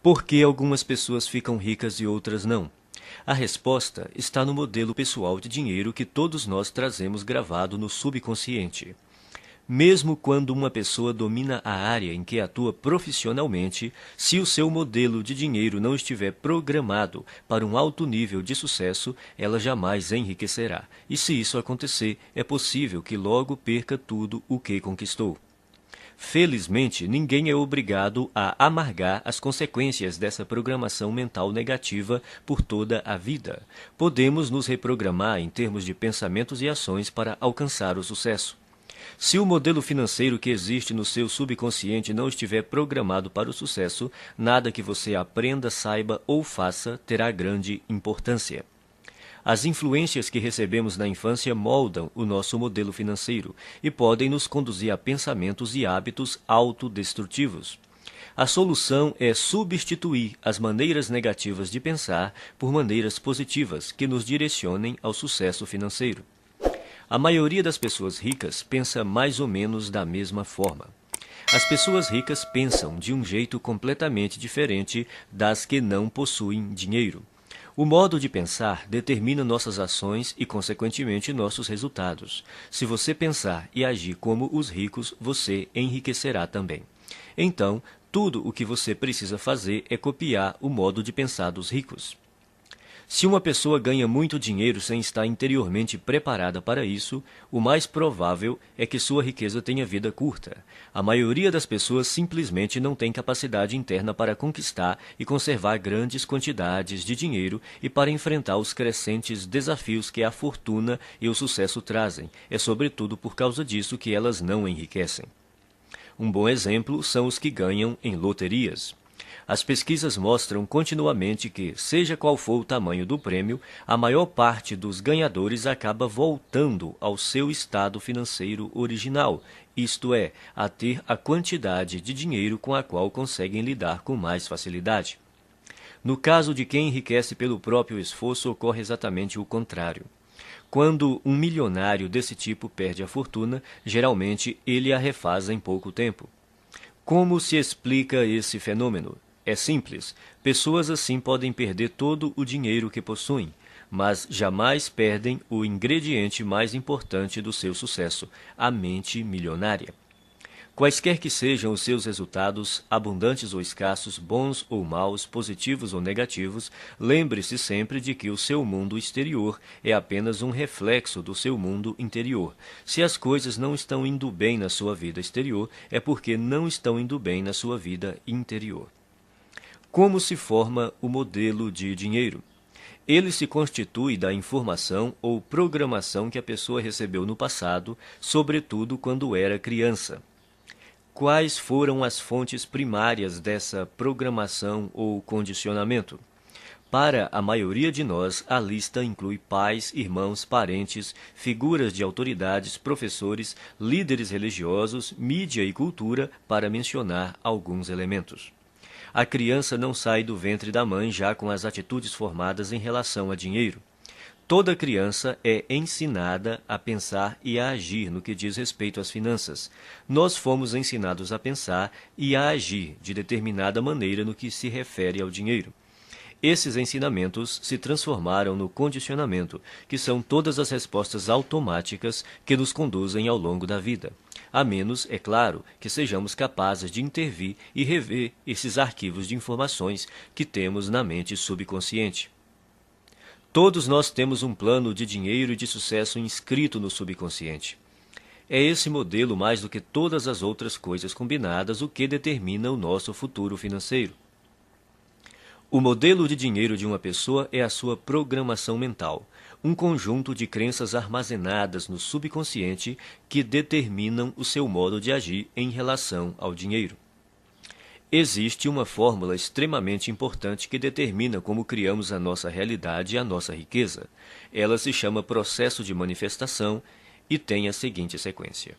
Por que algumas pessoas ficam ricas e outras não? A resposta está no modelo pessoal de dinheiro que todos nós trazemos gravado no subconsciente. Mesmo quando uma pessoa domina a área em que atua profissionalmente, se o seu modelo de dinheiro não estiver programado para um alto nível de sucesso, ela jamais enriquecerá. E se isso acontecer, é possível que logo perca tudo o que conquistou. Felizmente, ninguém é obrigado a amargar as consequências dessa programação mental negativa por toda a vida. Podemos nos reprogramar em termos de pensamentos e ações para alcançar o sucesso. Se o modelo financeiro que existe no seu subconsciente não estiver programado para o sucesso, nada que você aprenda, saiba ou faça terá grande importância. As influências que recebemos na infância moldam o nosso modelo financeiro e podem nos conduzir a pensamentos e hábitos autodestrutivos. A solução é substituir as maneiras negativas de pensar por maneiras positivas que nos direcionem ao sucesso financeiro. A maioria das pessoas ricas pensa mais ou menos da mesma forma. As pessoas ricas pensam de um jeito completamente diferente das que não possuem dinheiro. O modo de pensar determina nossas ações e, consequentemente, nossos resultados. Se você pensar e agir como os ricos, você enriquecerá também. Então, tudo o que você precisa fazer é copiar o modo de pensar dos ricos. Se uma pessoa ganha muito dinheiro sem estar interiormente preparada para isso, o mais provável é que sua riqueza tenha vida curta. A maioria das pessoas simplesmente não tem capacidade interna para conquistar e conservar grandes quantidades de dinheiro e para enfrentar os crescentes desafios que a fortuna e o sucesso trazem. É sobretudo por causa disso que elas não enriquecem. Um bom exemplo são os que ganham em loterias. As pesquisas mostram continuamente que, seja qual for o tamanho do prêmio, a maior parte dos ganhadores acaba voltando ao seu estado financeiro original, isto é, a ter a quantidade de dinheiro com a qual conseguem lidar com mais facilidade. No caso de quem enriquece pelo próprio esforço, ocorre exatamente o contrário. Quando um milionário desse tipo perde a fortuna, geralmente ele a refaz em pouco tempo. Como se explica esse fenômeno? É simples. Pessoas assim podem perder todo o dinheiro que possuem, mas jamais perdem o ingrediente mais importante do seu sucesso, a mente milionária. Quaisquer que sejam os seus resultados, abundantes ou escassos, bons ou maus, positivos ou negativos, lembre-se sempre de que o seu mundo exterior é apenas um reflexo do seu mundo interior. Se as coisas não estão indo bem na sua vida exterior, é porque não estão indo bem na sua vida interior. Como se forma o modelo de dinheiro? Ele se constitui da informação ou programação que a pessoa recebeu no passado, sobretudo quando era criança. Quais foram as fontes primárias dessa programação ou condicionamento? Para a maioria de nós, a lista inclui pais, irmãos, parentes, figuras de autoridades, professores, líderes religiosos, mídia e cultura, para mencionar alguns elementos. A criança não sai do ventre da mãe já com as atitudes formadas em relação a dinheiro. Toda criança é ensinada a pensar e a agir no que diz respeito às finanças. Nós fomos ensinados a pensar e a agir de determinada maneira no que se refere ao dinheiro. Esses ensinamentos se transformaram no condicionamento, que são todas as respostas automáticas que nos conduzem ao longo da vida. A menos, é claro, que sejamos capazes de intervir e rever esses arquivos de informações que temos na mente subconsciente. Todos nós temos um plano de dinheiro e de sucesso inscrito no subconsciente. É esse modelo, mais do que todas as outras coisas combinadas, o que determina o nosso futuro financeiro. O modelo de dinheiro de uma pessoa é a sua programação mental, um conjunto de crenças armazenadas no subconsciente que determinam o seu modo de agir em relação ao dinheiro. Existe uma fórmula extremamente importante que determina como criamos a nossa realidade e a nossa riqueza. Ela se chama processo de manifestação e tem a seguinte sequência.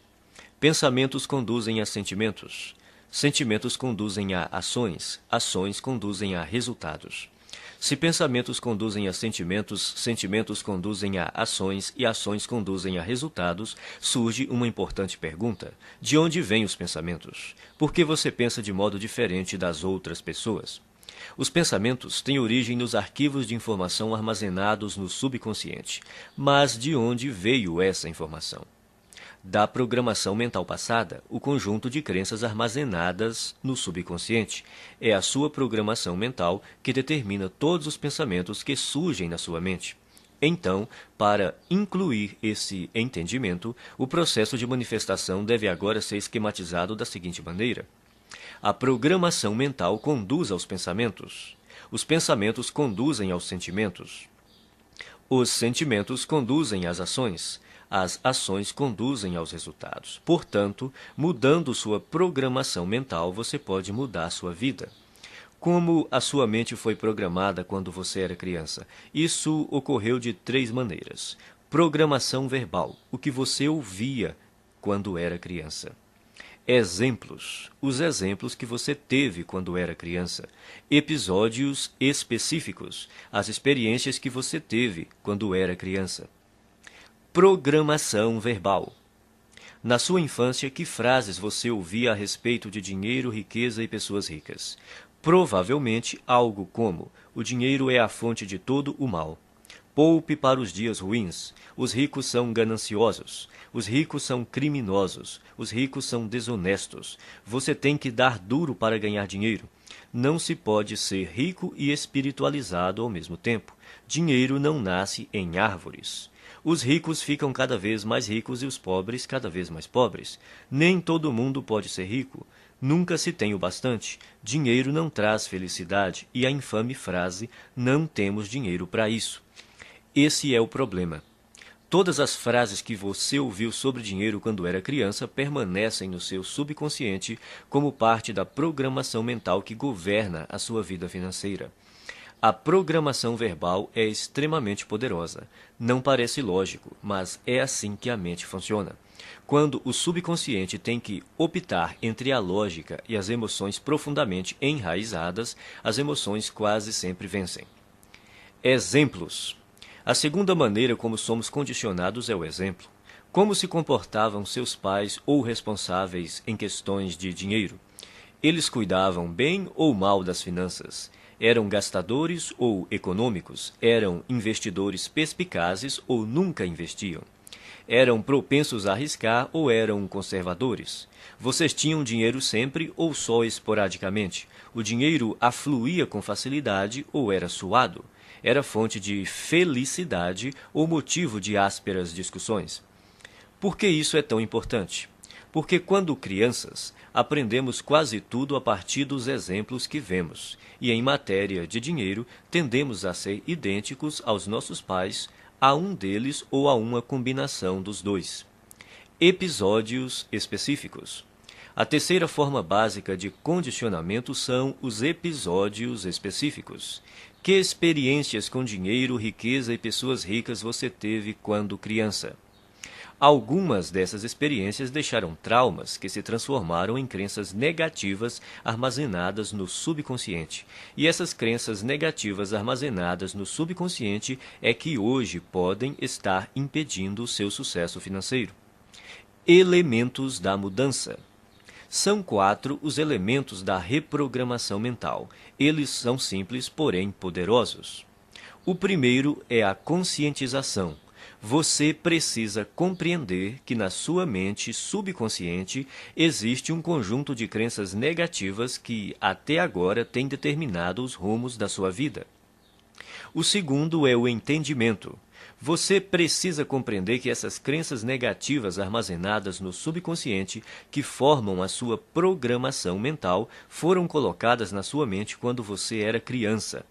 Pensamentos conduzem a sentimentos. Sentimentos conduzem a ações. Ações conduzem a resultados. Se pensamentos conduzem a sentimentos, sentimentos conduzem a ações e ações conduzem a resultados, surge uma importante pergunta. De onde vêm os pensamentos? Por que você pensa de modo diferente das outras pessoas? Os pensamentos têm origem nos arquivos de informação armazenados no subconsciente. Mas de onde veio essa informação? Da programação mental passada, o conjunto de crenças armazenadas no subconsciente. É a sua programação mental que determina todos os pensamentos que surgem na sua mente. Então, para incluir esse entendimento, o processo de manifestação deve agora ser esquematizado da seguinte maneira. A programação mental conduz aos pensamentos. Os pensamentos conduzem aos sentimentos. Os sentimentos conduzem às ações. As ações conduzem aos resultados. Portanto, mudando sua programação mental, você pode mudar sua vida. Como a sua mente foi programada quando você era criança? Isso ocorreu de 3 maneiras. Programação verbal, o que você ouvia quando era criança. Exemplos, os exemplos que você teve quando era criança. Episódios específicos, as experiências que você teve quando era criança. Programação verbal. Na sua infância, que frases você ouvia a respeito de dinheiro, riqueza e pessoas ricas? Provavelmente algo como: o dinheiro é a fonte de todo o mal. Poupe para os dias ruins. Os ricos são gananciosos. Os ricos são criminosos. Os ricos são desonestos. Você tem que dar duro para ganhar dinheiro. Não se pode ser rico e espiritualizado ao mesmo tempo. Dinheiro não nasce em árvores. Os ricos ficam cada vez mais ricos e os pobres cada vez mais pobres. Nem todo mundo pode ser rico. Nunca se tem o bastante. Dinheiro não traz felicidade. E a infame frase: não temos dinheiro para isso. Esse é o problema. Todas as frases que você ouviu sobre dinheiro quando era criança permanecem no seu subconsciente como parte da programação mental que governa a sua vida financeira. A programação verbal é extremamente poderosa. Não parece lógico, mas é assim que a mente funciona. Quando o subconsciente tem que optar entre a lógica e as emoções profundamente enraizadas, as emoções quase sempre vencem. Exemplos. A segunda maneira como somos condicionados é o exemplo. Como se comportavam seus pais ou responsáveis em questões de dinheiro? Eles cuidavam bem ou mal das finanças? Eram gastadores ou econômicos? Eram investidores perspicazes ou nunca investiam? Eram propensos a arriscar ou eram conservadores? Vocês tinham dinheiro sempre ou só esporadicamente? O dinheiro afluía com facilidade ou era suado? Era fonte de felicidade ou motivo de ásperas discussões? Por que isso é tão importante? Porque quando crianças, aprendemos quase tudo a partir dos exemplos que vemos, e em matéria de dinheiro, tendemos a ser idênticos aos nossos pais, a um deles ou a uma combinação dos dois. Episódios específicos. A terceira forma básica de condicionamento são os episódios específicos. Que experiências com dinheiro, riqueza e pessoas ricas você teve quando criança? Algumas dessas experiências deixaram traumas que se transformaram em crenças negativas armazenadas no subconsciente. E essas crenças negativas armazenadas no subconsciente é que hoje podem estar impedindo o seu sucesso financeiro. Elementos da mudança. São 4 os elementos da reprogramação mental. Eles são simples, porém poderosos. O primeiro é a conscientização. Você precisa compreender que na sua mente subconsciente existe um conjunto de crenças negativas que, até agora, tem determinado os rumos da sua vida. O segundo é o entendimento. Você precisa compreender que essas crenças negativas armazenadas no subconsciente, que formam a sua programação mental, foram colocadas na sua mente quando você era criança.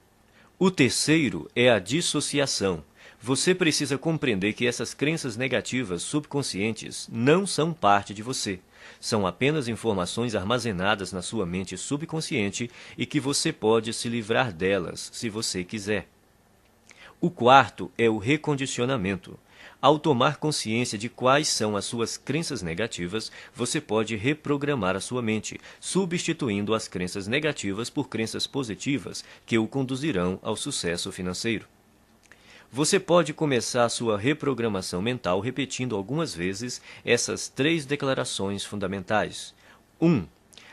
O terceiro é a dissociação. Você precisa compreender que essas crenças negativas subconscientes não são parte de você. São apenas informações armazenadas na sua mente subconsciente e que você pode se livrar delas, se você quiser. O quarto é o recondicionamento. Ao tomar consciência de quais são as suas crenças negativas, você pode reprogramar a sua mente, substituindo as crenças negativas por crenças positivas que o conduzirão ao sucesso financeiro. Você pode começar a sua reprogramação mental repetindo algumas vezes essas 3 declarações fundamentais. 1.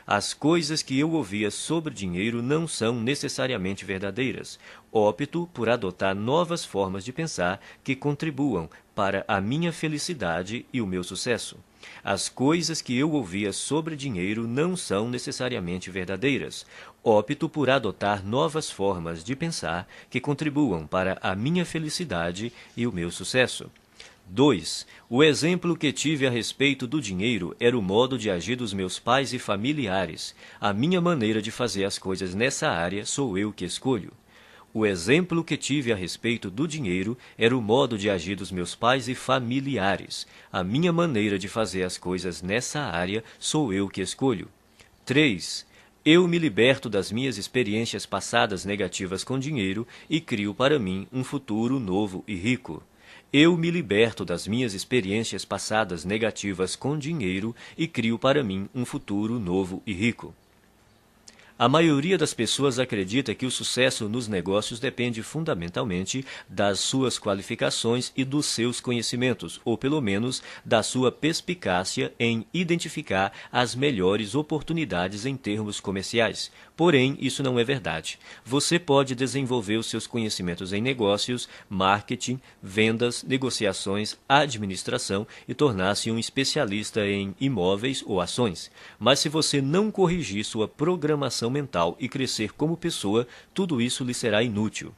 As coisas que eu ouvia sobre dinheiro não são necessariamente verdadeiras. Opto por adotar novas formas de pensar que contribuam para a minha felicidade e o meu sucesso. As coisas que eu ouvia sobre dinheiro não são necessariamente verdadeiras. Opto por adotar novas formas de pensar que contribuam para a minha felicidade e o meu sucesso. 2. O exemplo que tive a respeito do dinheiro era o modo de agir dos meus pais e familiares. A minha maneira de fazer as coisas nessa área sou eu que escolho. O exemplo que tive a respeito do dinheiro era o modo de agir dos meus pais e familiares. A minha maneira de fazer as coisas nessa área sou eu que escolho. 3. Eu me liberto das minhas experiências passadas negativas com dinheiro e crio para mim um futuro novo e rico. Eu me liberto das minhas experiências passadas negativas com dinheiro e crio para mim um futuro novo e rico. A maioria das pessoas acredita que o sucesso nos negócios depende fundamentalmente das suas qualificações e dos seus conhecimentos, ou pelo menos da sua perspicácia em identificar as melhores oportunidades em termos comerciais. Porém, isso não é verdade. Você pode desenvolver os seus conhecimentos em negócios, marketing, vendas, negociações, administração e tornar-se um especialista em imóveis ou ações. Mas se você não corrigir sua programação mental e crescer como pessoa, tudo isso lhe será inútil.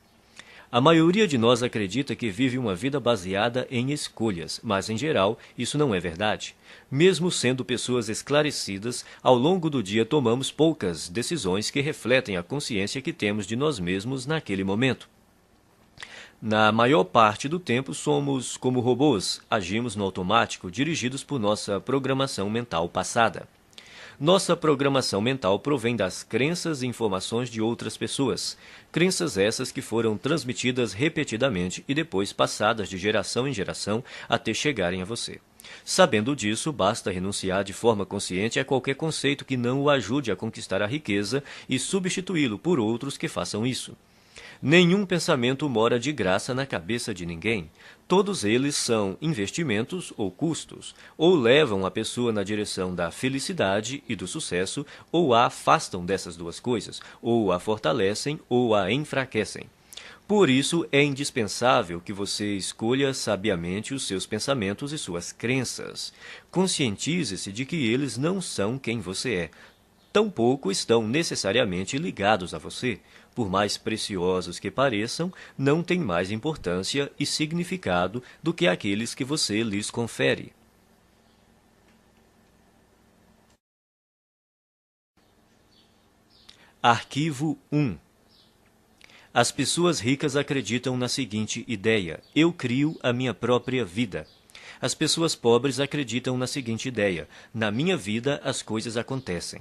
A maioria de nós acredita que vive uma vida baseada em escolhas, mas em geral isso não é verdade. Mesmo sendo pessoas esclarecidas, ao longo do dia tomamos poucas decisões que refletem a consciência que temos de nós mesmos naquele momento. Na maior parte do tempo somos como robôs, agimos no automático, dirigidos por nossa programação mental passada. Nossa programação mental provém das crenças e informações de outras pessoas. Crenças essas que foram transmitidas repetidamente e depois passadas de geração em geração até chegarem a você. Sabendo disso, basta renunciar de forma consciente a qualquer conceito que não o ajude a conquistar a riqueza e substituí-lo por outros que façam isso. Nenhum pensamento mora de graça na cabeça de ninguém. Todos eles são investimentos ou custos, ou levam a pessoa na direção da felicidade e do sucesso, ou a afastam dessas duas coisas, ou a fortalecem ou a enfraquecem. Por isso, é indispensável que você escolha sabiamente os seus pensamentos e suas crenças. Conscientize-se de que eles não são quem você é. Tampouco estão necessariamente ligados a você. Por mais preciosos que pareçam, não têm mais importância e significado do que aqueles que você lhes confere. Arquivo 1. As pessoas ricas acreditam na seguinte ideia: eu crio a minha própria vida. As pessoas pobres acreditam na seguinte ideia: na minha vida as coisas acontecem.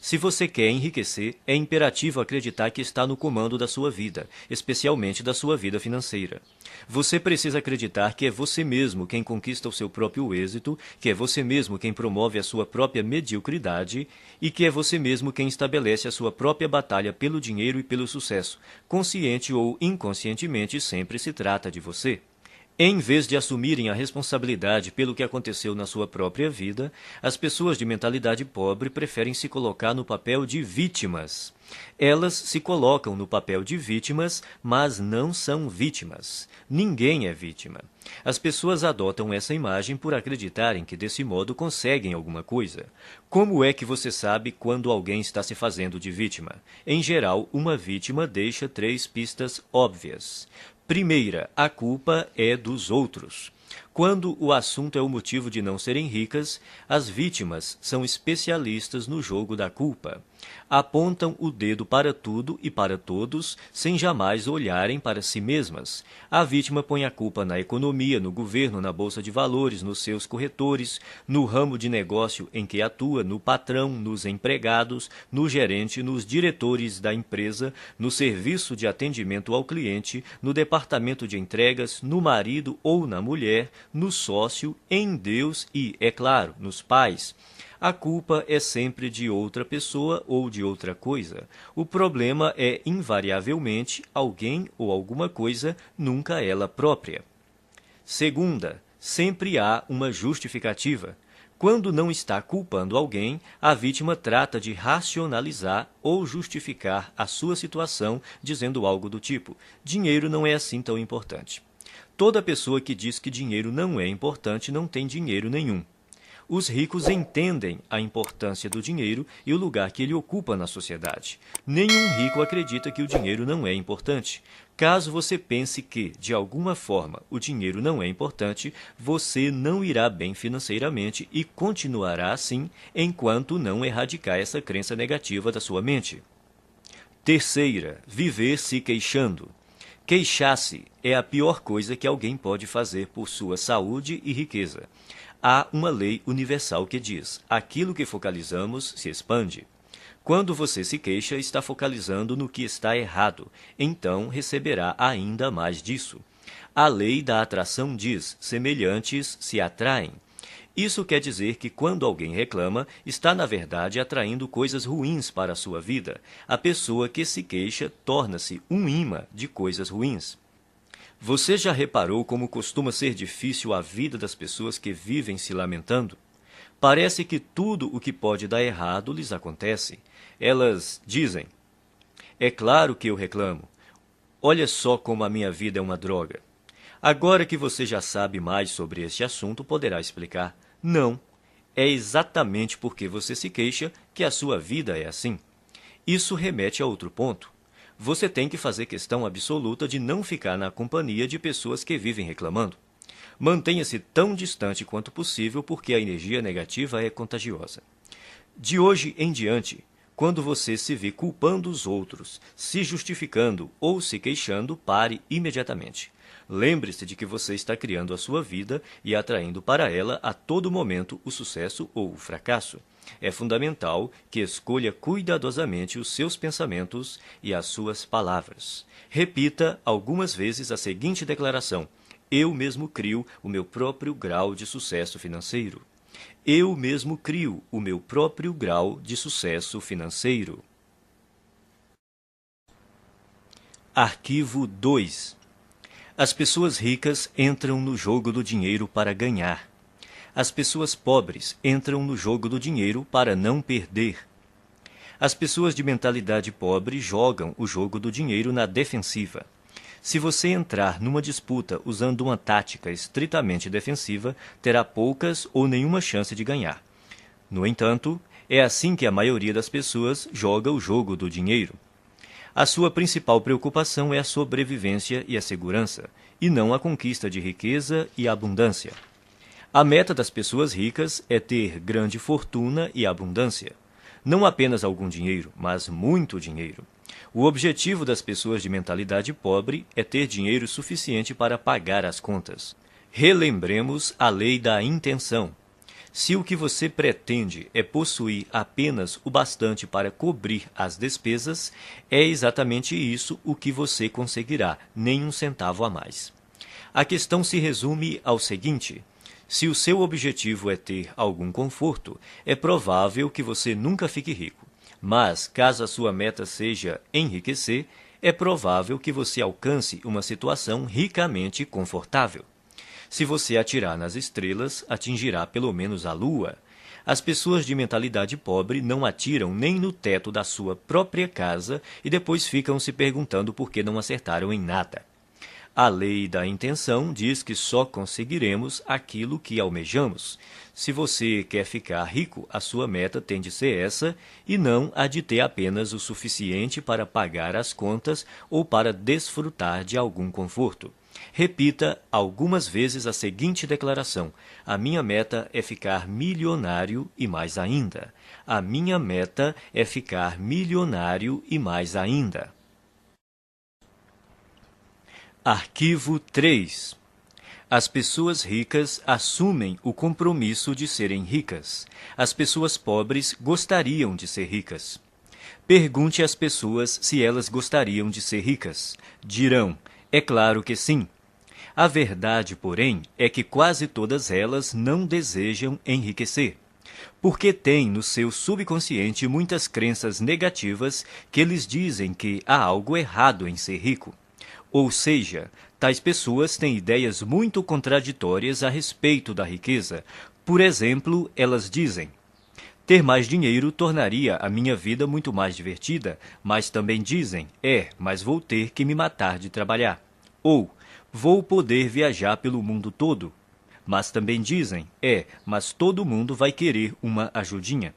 Se você quer enriquecer, é imperativo acreditar que está no comando da sua vida, especialmente da sua vida financeira. Você precisa acreditar que é você mesmo quem conquista o seu próprio êxito, que é você mesmo quem promove a sua própria mediocridade e que é você mesmo quem estabelece a sua própria batalha pelo dinheiro e pelo sucesso. Consciente ou inconscientemente, sempre se trata de você. Em vez de assumirem a responsabilidade pelo que aconteceu na sua própria vida, as pessoas de mentalidade pobre preferem se colocar no papel de vítimas. Elas se colocam no papel de vítimas, mas não são vítimas. Ninguém é vítima. As pessoas adotam essa imagem por acreditarem que desse modo conseguem alguma coisa. Como é que você sabe quando alguém está se fazendo de vítima? Em geral, uma vítima deixa 3 pistas óbvias. Primeira, a culpa é dos outros. Quando o assunto é o motivo de não serem ricas, as vítimas são especialistas no jogo da culpa. Apontam o dedo para tudo e para todos, sem jamais olharem para si mesmas. A vítima põe a culpa na economia, no governo, na bolsa de valores, nos seus corretores, no ramo de negócio em que atua, no patrão, nos empregados, no gerente, nos diretores da empresa, no serviço de atendimento ao cliente, no departamento de entregas, no marido ou na mulher, no sócio, em Deus e, é claro, nos pais. A culpa é sempre de outra pessoa ou de outra coisa. O problema é, invariavelmente, alguém ou alguma coisa, nunca ela própria. Segunda, sempre há uma justificativa. Quando não está culpando alguém, a vítima trata de racionalizar ou justificar a sua situação, dizendo algo do tipo: dinheiro não é assim tão importante. Toda pessoa que diz que dinheiro não é importante não tem dinheiro nenhum. Os ricos entendem a importância do dinheiro e o lugar que ele ocupa na sociedade. Nenhum rico acredita que o dinheiro não é importante. Caso você pense que, de alguma forma, o dinheiro não é importante, você não irá bem financeiramente e continuará assim enquanto não erradicar essa crença negativa da sua mente. Terceira, viver se queixando. Queixar-se é a pior coisa que alguém pode fazer por sua saúde e riqueza. Há uma lei universal que diz: aquilo que focalizamos se expande. Quando você se queixa, está focalizando no que está errado, então receberá ainda mais disso. A lei da atração diz: semelhantes se atraem. Isso quer dizer que quando alguém reclama, está na verdade atraindo coisas ruins para a sua vida. A pessoa que se queixa torna-se um imã de coisas ruins. Você já reparou como costuma ser difícil a vida das pessoas que vivem se lamentando? Parece que tudo o que pode dar errado lhes acontece. Elas dizem: é claro que eu reclamo. Olha só como a minha vida é uma droga. Agora que você já sabe mais sobre este assunto, poderá explicar: não, é exatamente porque você se queixa que a sua vida é assim. Isso remete a outro ponto. Você tem que fazer questão absoluta de não ficar na companhia de pessoas que vivem reclamando. Mantenha-se tão distante quanto possível porque a energia negativa é contagiosa. De hoje em diante, quando você se vê culpando os outros, se justificando ou se queixando, pare imediatamente. Lembre-se de que você está criando a sua vida e atraindo para ela a todo momento o sucesso ou o fracasso. É fundamental que escolha cuidadosamente os seus pensamentos e as suas palavras. Repita algumas vezes a seguinte declaração: eu mesmo crio o meu próprio grau de sucesso financeiro. Eu mesmo crio o meu próprio grau de sucesso financeiro. Arquivo 2. As pessoas ricas entram no jogo do dinheiro para ganhar. As pessoas pobres entram no jogo do dinheiro para não perder. As pessoas de mentalidade pobre jogam o jogo do dinheiro na defensiva. Se você entrar numa disputa usando uma tática estritamente defensiva, terá poucas ou nenhuma chance de ganhar. No entanto, é assim que a maioria das pessoas joga o jogo do dinheiro. A sua principal preocupação é a sobrevivência e a segurança, e não a conquista de riqueza e abundância. A meta das pessoas ricas é ter grande fortuna e abundância. Não apenas algum dinheiro, mas muito dinheiro. O objetivo das pessoas de mentalidade pobre é ter dinheiro suficiente para pagar as contas. Relembremos a lei da intenção. Se o que você pretende é possuir apenas o bastante para cobrir as despesas, é exatamente isso o que você conseguirá, nem um centavo a mais. A questão se resume ao seguinte: se o seu objetivo é ter algum conforto, é provável que você nunca fique rico. Mas, caso a sua meta seja enriquecer, é provável que você alcance uma situação ricamente confortável. Se você atirar nas estrelas, atingirá pelo menos a lua. As pessoas de mentalidade pobre não atiram nem no teto da sua própria casa e depois ficam se perguntando por que não acertaram em nada. A lei da intenção diz que só conseguiremos aquilo que almejamos. Se você quer ficar rico, a sua meta tem de ser essa e não a de ter apenas o suficiente para pagar as contas ou para desfrutar de algum conforto. Repita algumas vezes a seguinte declaração: a minha meta é ficar milionário e mais ainda. A minha meta é ficar milionário e mais ainda. Arquivo 3. As pessoas ricas assumem o compromisso de serem ricas. As pessoas pobres gostariam de ser ricas. Pergunte às pessoas se elas gostariam de ser ricas. Dirão: é claro que sim. A verdade, porém, é que quase todas elas não desejam enriquecer, porque têm no seu subconsciente muitas crenças negativas que lhes dizem que há algo errado em ser rico. Ou seja, tais pessoas têm ideias muito contraditórias a respeito da riqueza, Por exemplo, elas dizem: ter mais dinheiro tornaria a minha vida muito mais divertida, mas também dizem: mas vou ter que me matar de trabalhar. Ou, vou poder viajar pelo mundo todo. Mas também dizem: mas todo mundo vai querer uma ajudinha.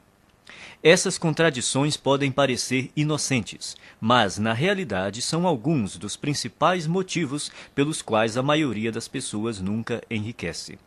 Essas contradições podem parecer inocentes, mas na realidade são alguns dos principais motivos pelos quais a maioria das pessoas nunca enriquece.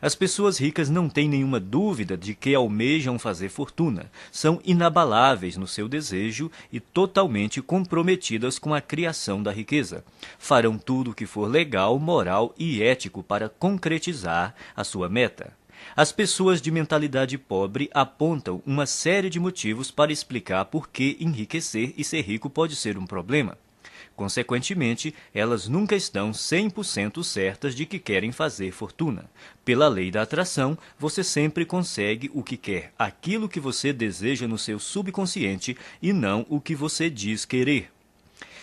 As pessoas ricas não têm nenhuma dúvida de que almejam fazer fortuna, são inabaláveis no seu desejo e totalmente comprometidas com a criação da riqueza. Farão tudo o que for legal, moral e ético para concretizar a sua meta. As pessoas de mentalidade pobre apontam uma série de motivos para explicar por que enriquecer e ser rico pode ser um problema. Consequentemente, elas nunca estão 100% certas de que querem fazer fortuna. Pela lei da atração, você sempre consegue o que quer, aquilo que você deseja no seu subconsciente e não o que você diz querer.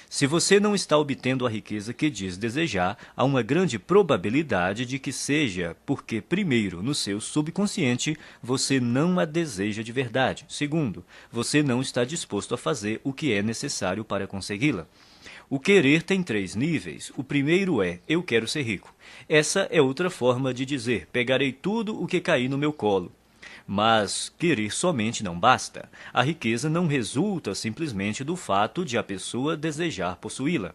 Se você não está obtendo a riqueza que diz desejar, há uma grande probabilidade de que seja porque, primeiro, no seu subconsciente, você não a deseja de verdade. Segundo, você não está disposto a fazer o que é necessário para consegui-la. O querer tem 3 níveis. O primeiro é: eu quero ser rico. Essa é outra forma de dizer: pegarei tudo o que cair no meu colo. Mas querer somente não basta. A riqueza não resulta simplesmente do fato de a pessoa desejar possuí-la.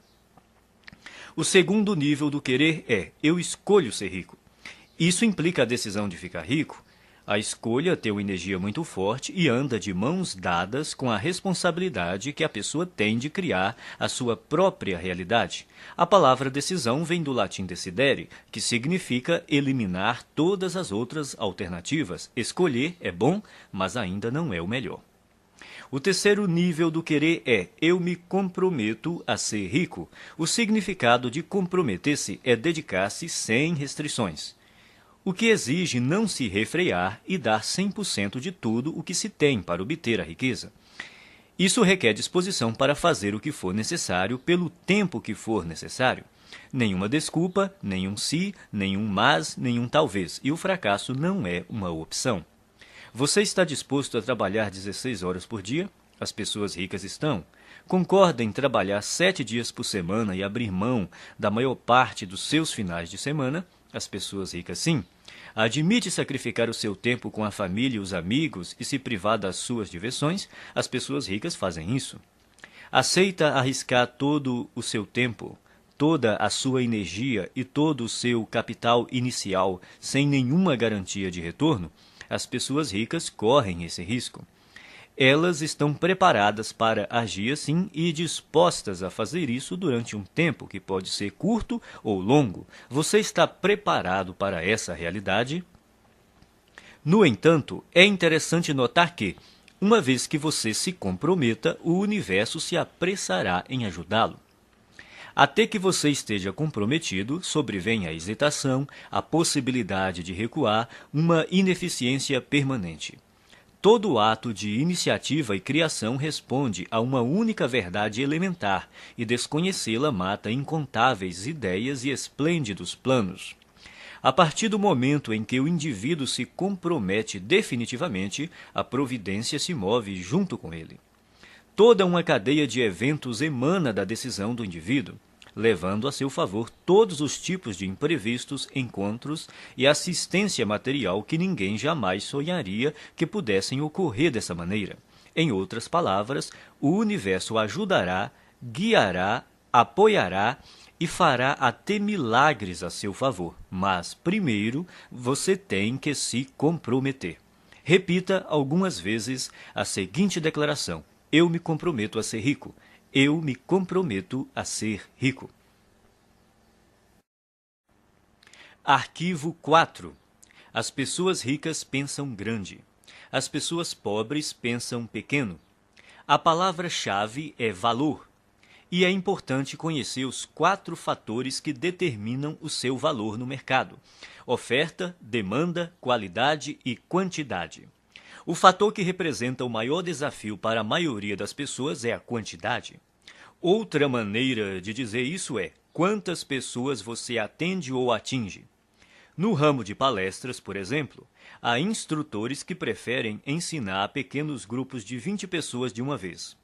O segundo nível do querer é: eu escolho ser rico. Isso implica a decisão de ficar rico. A escolha tem uma energia muito forte e anda de mãos dadas com a responsabilidade que a pessoa tem de criar a sua própria realidade. A palavra decisão vem do latim decidere, que significa eliminar todas as outras alternativas. Escolher é bom, mas ainda não é o melhor. O terceiro nível do querer é: eu me comprometo a ser rico. O significado de comprometer-se é dedicar-se sem restrições, o que exige não se refrear e dar 100% de tudo o que se tem para obter a riqueza. Isso requer disposição para fazer o que for necessário pelo tempo que for necessário. Nenhuma desculpa, nenhum se, nenhum mas, nenhum talvez, e o fracasso não é uma opção. Você está disposto a trabalhar 16 horas por dia? As pessoas ricas estão. Concorda em trabalhar 7 dias por semana e abrir mão da maior parte dos seus finais de semana? As pessoas ricas sim. Admite sacrificar o seu tempo com a família e os amigos e se privar das suas diversões? As pessoas ricas fazem isso. Aceita arriscar todo o seu tempo, toda a sua energia e todo o seu capital inicial sem nenhuma garantia de retorno? As pessoas ricas correm esse risco. Elas estão preparadas para agir assim e dispostas a fazer isso durante um tempo que pode ser curto ou longo. Você está preparado para essa realidade? No entanto, é interessante notar que, uma vez que você se comprometa, o universo se apressará em ajudá-lo. Até que você esteja comprometido, sobrevém a hesitação, a possibilidade de recuar, uma ineficiência permanente. Todo ato de iniciativa e criação responde a uma única verdade elementar, e desconhecê-la mata incontáveis ideias e esplêndidos planos. A partir do momento em que o indivíduo se compromete definitivamente, a providência se move junto com ele. Toda uma cadeia de eventos emana da decisão do indivíduo, levando a seu favor todos os tipos de imprevistos, encontros e assistência material que ninguém jamais sonharia que pudessem ocorrer dessa maneira. Em outras palavras, o universo ajudará, guiará, apoiará e fará até milagres a seu favor. Mas, primeiro, você tem que se comprometer. Repita algumas vezes a seguinte declaração: eu me comprometo a ser rico. Eu me comprometo a ser rico. Arquivo 4. As pessoas ricas pensam grande. As pessoas pobres pensam pequeno. A palavra-chave é valor. E é importante conhecer os 4 fatores que determinam o seu valor no mercado: oferta, demanda, qualidade e quantidade. O fator que representa o maior desafio para a maioria das pessoas é a quantidade. Outra maneira de dizer isso é: quantas pessoas você atende ou atinge? No ramo de palestras, por exemplo, há instrutores que preferem ensinar a pequenos grupos de 20 pessoas de uma vez.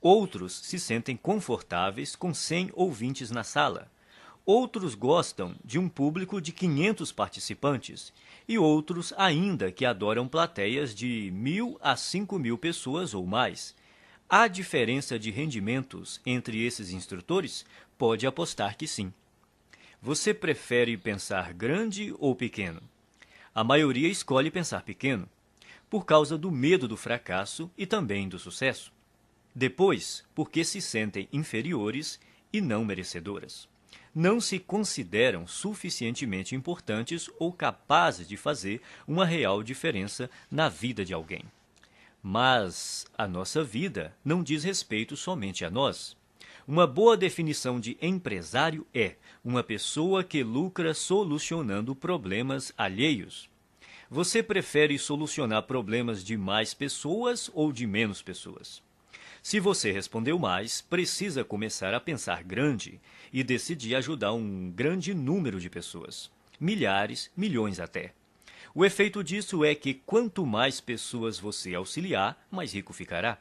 Outros se sentem confortáveis com 100 ouvintes na sala. Outros gostam de um público de 500 participantes e outros ainda que adoram plateias de 1.000 a 5.000 pessoas ou mais. Há diferença de rendimentos entre esses instrutores? Pode apostar que sim. Você prefere pensar grande ou pequeno? A maioria escolhe pensar pequeno, por causa do medo do fracasso e também do sucesso. Depois, porque se sentem inferiores e não merecedoras. Não se consideram suficientemente importantes ou capazes de fazer uma real diferença na vida de alguém. Mas a nossa vida não diz respeito somente a nós. Uma boa definição de empresário é uma pessoa que lucra solucionando problemas alheios. Você prefere solucionar problemas de mais pessoas ou de menos pessoas? Se você respondeu mais, precisa começar a pensar grande e decidir ajudar um grande número de pessoas. Milhares, milhões até. O efeito disso é que quanto mais pessoas você auxiliar, mais rico ficará.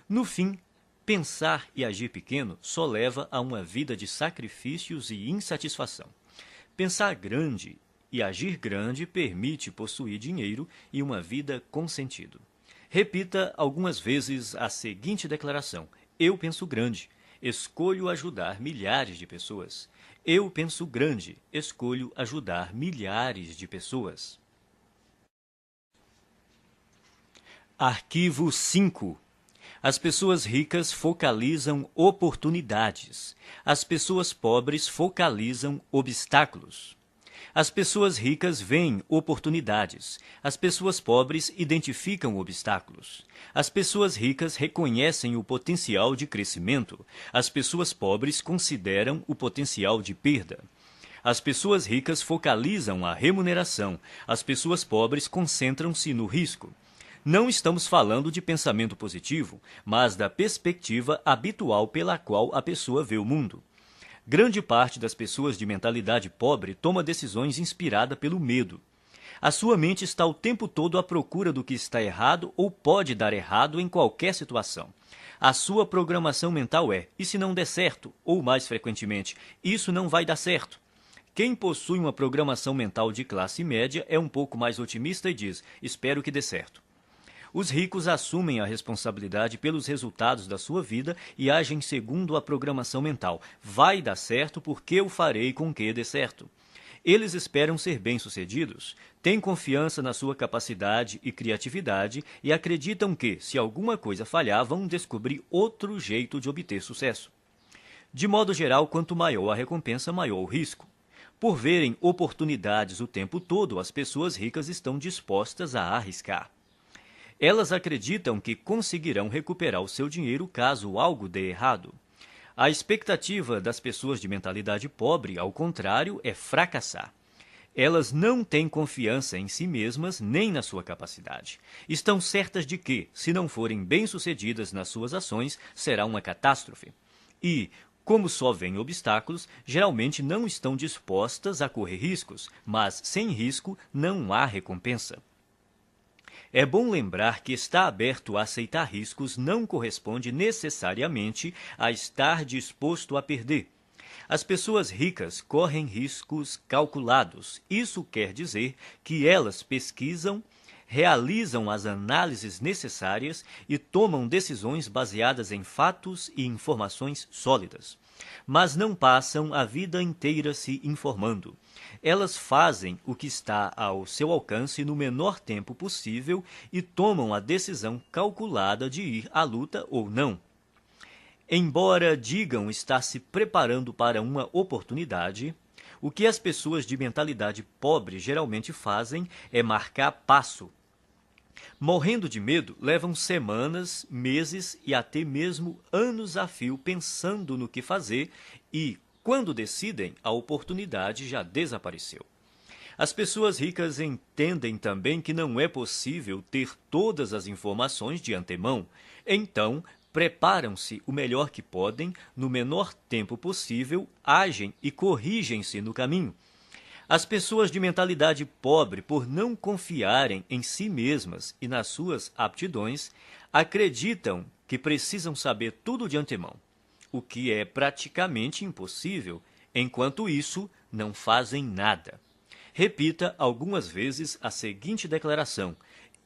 No fim, pensar e agir pequeno só leva a uma vida de sacrifícios e insatisfação. Pensar grande e agir grande permite possuir dinheiro e uma vida com sentido. Repita algumas vezes a seguinte declaração: eu penso grande, escolho ajudar milhares de pessoas. Eu penso grande, escolho ajudar milhares de pessoas. Arquivo 5. As pessoas ricas focalizam oportunidades. As pessoas pobres focalizam obstáculos. As pessoas ricas veem oportunidades. As pessoas pobres identificam obstáculos. As pessoas ricas reconhecem o potencial de crescimento. As pessoas pobres consideram o potencial de perda. As pessoas ricas focalizam a remuneração. As pessoas pobres concentram-se no risco. Não estamos falando de pensamento positivo, mas da perspectiva habitual pela qual a pessoa vê o mundo. Grande parte das pessoas de mentalidade pobre toma decisões inspirada pelo medo. A sua mente está o tempo todo à procura do que está errado ou pode dar errado em qualquer situação. A sua programação mental é: e se não der certo? Ou, mais frequentemente, isso não vai dar certo. Quem possui uma programação mental de classe média é um pouco mais otimista e diz: espero que dê certo. Os ricos assumem a responsabilidade pelos resultados da sua vida e agem segundo a programação mental. Vai dar certo porque eu farei com que dê certo. Eles esperam ser bem-sucedidos, têm confiança na sua capacidade e criatividade e acreditam que, se alguma coisa falhar, vão descobrir outro jeito de obter sucesso. De modo geral, quanto maior a recompensa, maior o risco. Por verem oportunidades o tempo todo, as pessoas ricas estão dispostas a arriscar. Elas acreditam que conseguirão recuperar o seu dinheiro caso algo dê errado. A expectativa das pessoas de mentalidade pobre, ao contrário, é fracassar. Elas não têm confiança em si mesmas nem na sua capacidade. Estão certas de que, se não forem bem-sucedidas nas suas ações, será uma catástrofe. E, como só veem obstáculos, geralmente não estão dispostas a correr riscos, mas sem risco não há recompensa. É bom lembrar que estar aberto a aceitar riscos não corresponde necessariamente a estar disposto a perder. As pessoas ricas correm riscos calculados. Isso quer dizer que elas pesquisam, realizam as análises necessárias e tomam decisões baseadas em fatos e informações sólidas. Mas não passam a vida inteira se informando. Elas fazem o que está ao seu alcance no menor tempo possível e tomam a decisão calculada de ir à luta ou não. Embora digam estar se preparando para uma oportunidade, o que as pessoas de mentalidade pobre geralmente fazem é marcar passo. Morrendo de medo, levam semanas, meses e até mesmo anos a fio pensando no que fazer e, quando decidem, a oportunidade já desapareceu. As pessoas ricas entendem também que não é possível ter todas as informações de antemão, então preparam-se o melhor que podem, no menor tempo possível, agem e corrigem-se no caminho. As pessoas de mentalidade pobre, por não confiarem em si mesmas e nas suas aptidões, acreditam que precisam saber tudo de antemão, o que é praticamente impossível. Enquanto isso, não fazem nada. Repita algumas vezes a seguinte declaração: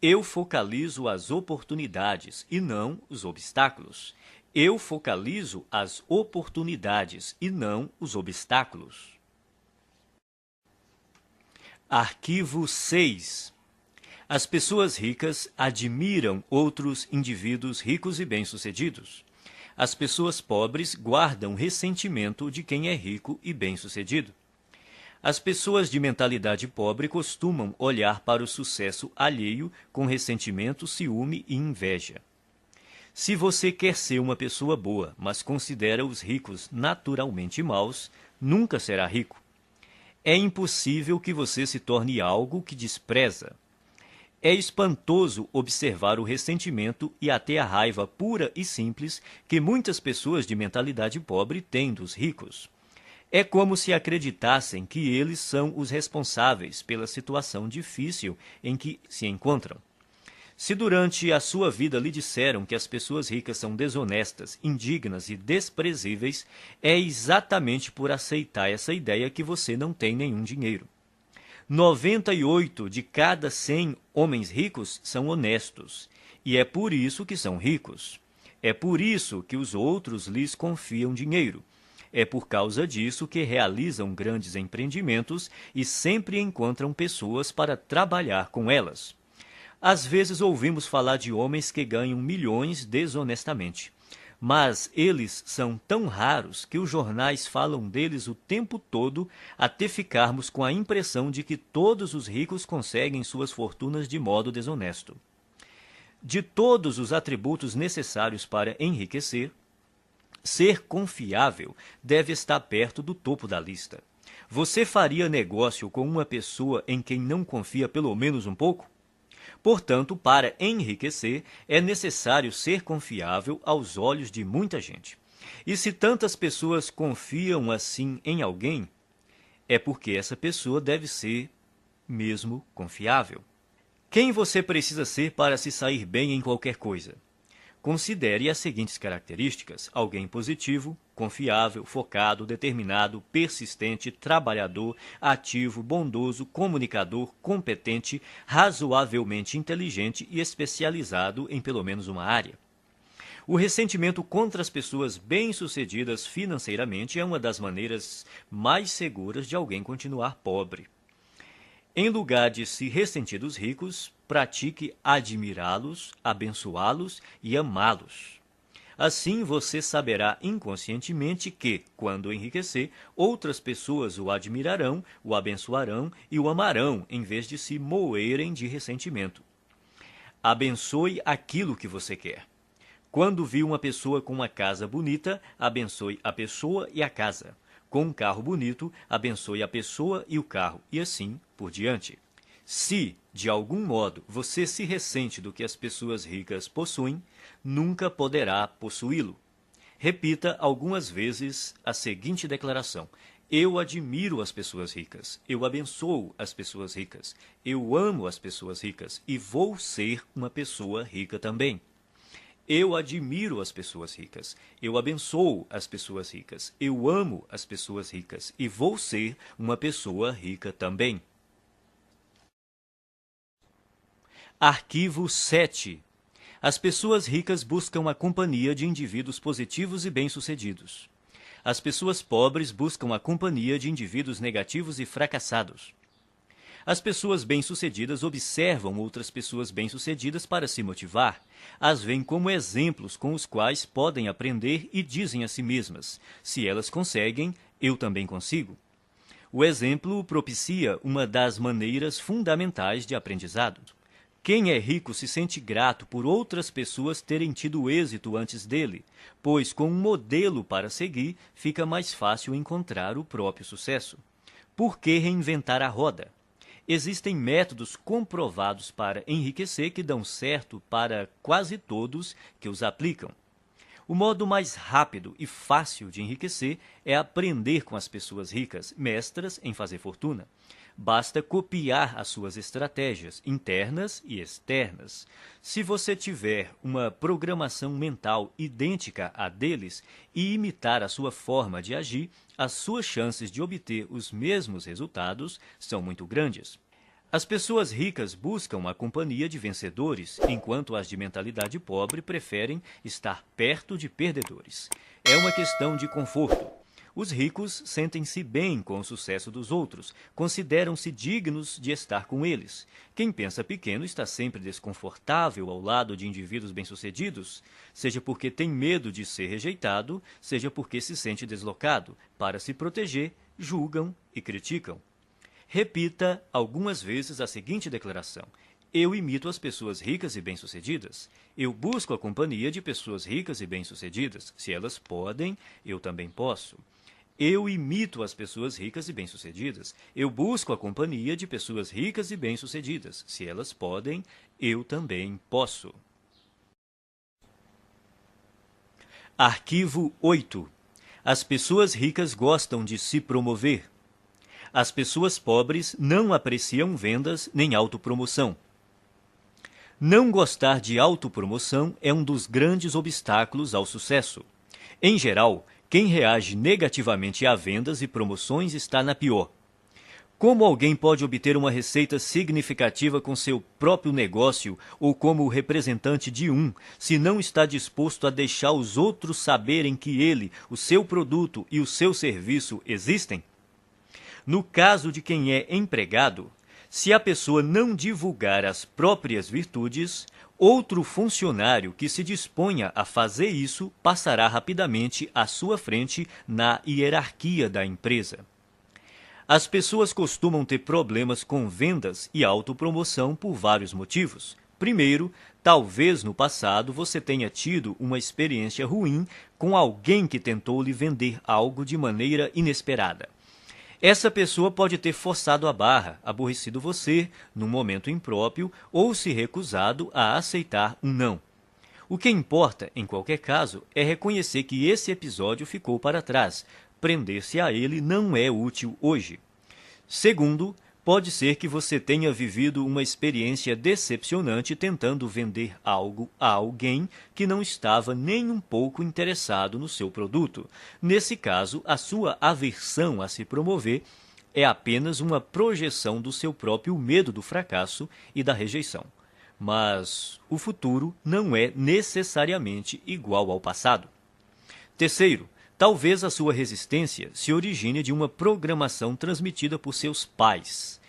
eu focalizo as oportunidades e não os obstáculos. Eu focalizo as oportunidades e não os obstáculos. Arquivo 6. As pessoas ricas admiram outros indivíduos ricos e bem-sucedidos. As pessoas pobres guardam ressentimento de quem é rico e bem-sucedido. As pessoas de mentalidade pobre costumam olhar para o sucesso alheio com ressentimento, ciúme e inveja. Se você quer ser uma pessoa boa, mas considera os ricos naturalmente maus, nunca será rico. É impossível que você se torne algo que despreza. É espantoso observar o ressentimento e até a raiva pura e simples que muitas pessoas de mentalidade pobre têm dos ricos. É como se acreditassem que eles são os responsáveis pela situação difícil em que se encontram. Se durante a sua vida lhe disseram que as pessoas ricas são desonestas, indignas e desprezíveis, é exatamente por aceitar essa ideia que você não tem nenhum dinheiro. 98 de cada 100 homens ricos são honestos, e é por isso que são ricos. É por isso que os outros lhes confiam dinheiro. É por causa disso que realizam grandes empreendimentos e sempre encontram pessoas para trabalhar com elas. Às vezes ouvimos falar de homens que ganham milhões desonestamente, mas eles são tão raros que os jornais falam deles o tempo todo até ficarmos com a impressão de que todos os ricos conseguem suas fortunas de modo desonesto. De todos os atributos necessários para enriquecer, ser confiável deve estar perto do topo da lista. Você faria negócio com uma pessoa em quem não confia pelo menos um pouco? Portanto, para enriquecer, é necessário ser confiável aos olhos de muita gente. E se tantas pessoas confiam assim em alguém, é porque essa pessoa deve ser mesmo confiável. Quem você precisa ser para se sair bem em qualquer coisa? Considere as seguintes características: alguém positivo, confiável, focado, determinado, persistente, trabalhador, ativo, bondoso, comunicador, competente, razoavelmente inteligente e especializado em pelo menos uma área. O ressentimento contra as pessoas bem-sucedidas financeiramente é uma das maneiras mais seguras de alguém continuar pobre. Em lugar de se ressentir dos ricos, pratique admirá-los, abençoá-los e amá-los. Assim você saberá inconscientemente que, quando enriquecer, outras pessoas o admirarão, o abençoarão e o amarão, em vez de se moerem de ressentimento. Abençoe aquilo que você quer. Quando vir uma pessoa com uma casa bonita, abençoe a pessoa e a casa. Com um carro bonito, abençoe a pessoa e o carro, e assim por diante. Se, de algum modo, você se ressente do que as pessoas ricas possuem, nunca poderá possuí-lo. Repita algumas vezes a seguinte declaração: eu admiro as pessoas ricas, eu abençoo as pessoas ricas, eu amo as pessoas ricas e vou ser uma pessoa rica também. Eu admiro as pessoas ricas, eu abençoo as pessoas ricas, eu amo as pessoas ricas e vou ser uma pessoa rica também. Arquivo 7. As pessoas ricas buscam a companhia de indivíduos positivos e bem-sucedidos. As pessoas pobres buscam a companhia de indivíduos negativos e fracassados. As pessoas bem-sucedidas observam outras pessoas bem-sucedidas para se motivar. As veem como exemplos com os quais podem aprender e dizem a si mesmas: se elas conseguem, eu também consigo. O exemplo propicia uma das maneiras fundamentais de aprendizado. Quem é rico se sente grato por outras pessoas terem tido êxito antes dele, pois com um modelo para seguir, fica mais fácil encontrar o próprio sucesso. Por que reinventar a roda? Existem métodos comprovados para enriquecer que dão certo para quase todos que os aplicam. O modo mais rápido e fácil de enriquecer é aprender com as pessoas ricas, mestras em fazer fortuna. Basta copiar as suas estratégias internas e externas. Se você tiver uma programação mental idêntica à deles e imitar a sua forma de agir, as suas chances de obter os mesmos resultados são muito grandes. As pessoas ricas buscam a companhia de vencedores, enquanto as de mentalidade pobre preferem estar perto de perdedores. É uma questão de conforto. Os ricos sentem-se bem com o sucesso dos outros, consideram-se dignos de estar com eles. Quem pensa pequeno está sempre desconfortável ao lado de indivíduos bem-sucedidos, seja porque tem medo de ser rejeitado, seja porque se sente deslocado. Para se proteger, julgam e criticam. Repita algumas vezes a seguinte declaração: eu imito as pessoas ricas e bem-sucedidas. Eu busco a companhia de pessoas ricas e bem-sucedidas. Se elas podem, eu também posso. Eu imito as pessoas ricas e bem-sucedidas. Eu busco a companhia de pessoas ricas e bem-sucedidas. Se elas podem, eu também posso. Arquivo 8. As pessoas ricas gostam de se promover. As pessoas pobres não apreciam vendas nem autopromoção. Não gostar de autopromoção é um dos grandes obstáculos ao sucesso. Em geral, quem reage negativamente a vendas e promoções está na pior. Como alguém pode obter uma receita significativa com seu próprio negócio ou como representante de um, se não está disposto a deixar os outros saberem que ele, o seu produto e o seu serviço existem? No caso de quem é empregado, se a pessoa não divulgar as próprias virtudes, outro funcionário que se disponha a fazer isso passará rapidamente à sua frente na hierarquia da empresa. As pessoas costumam ter problemas com vendas e autopromoção por vários motivos. Primeiro, talvez no passado você tenha tido uma experiência ruim com alguém que tentou lhe vender algo de maneira inesperada. Essa pessoa pode ter forçado a barra, aborrecido você num momento impróprio ou se recusado a aceitar um não. O que importa, em qualquer caso, é reconhecer que esse episódio ficou para trás. Prender-se a ele não é útil hoje. Segundo, pode ser que você tenha vivido uma experiência decepcionante tentando vender algo a alguém que não estava nem um pouco interessado no seu produto. Nesse caso, a sua aversão a se promover é apenas uma projeção do seu próprio medo do fracasso e da rejeição. Mas o futuro não é necessariamente igual ao passado. Terceiro, talvez a sua resistência se origine de uma programação transmitida por seus pais.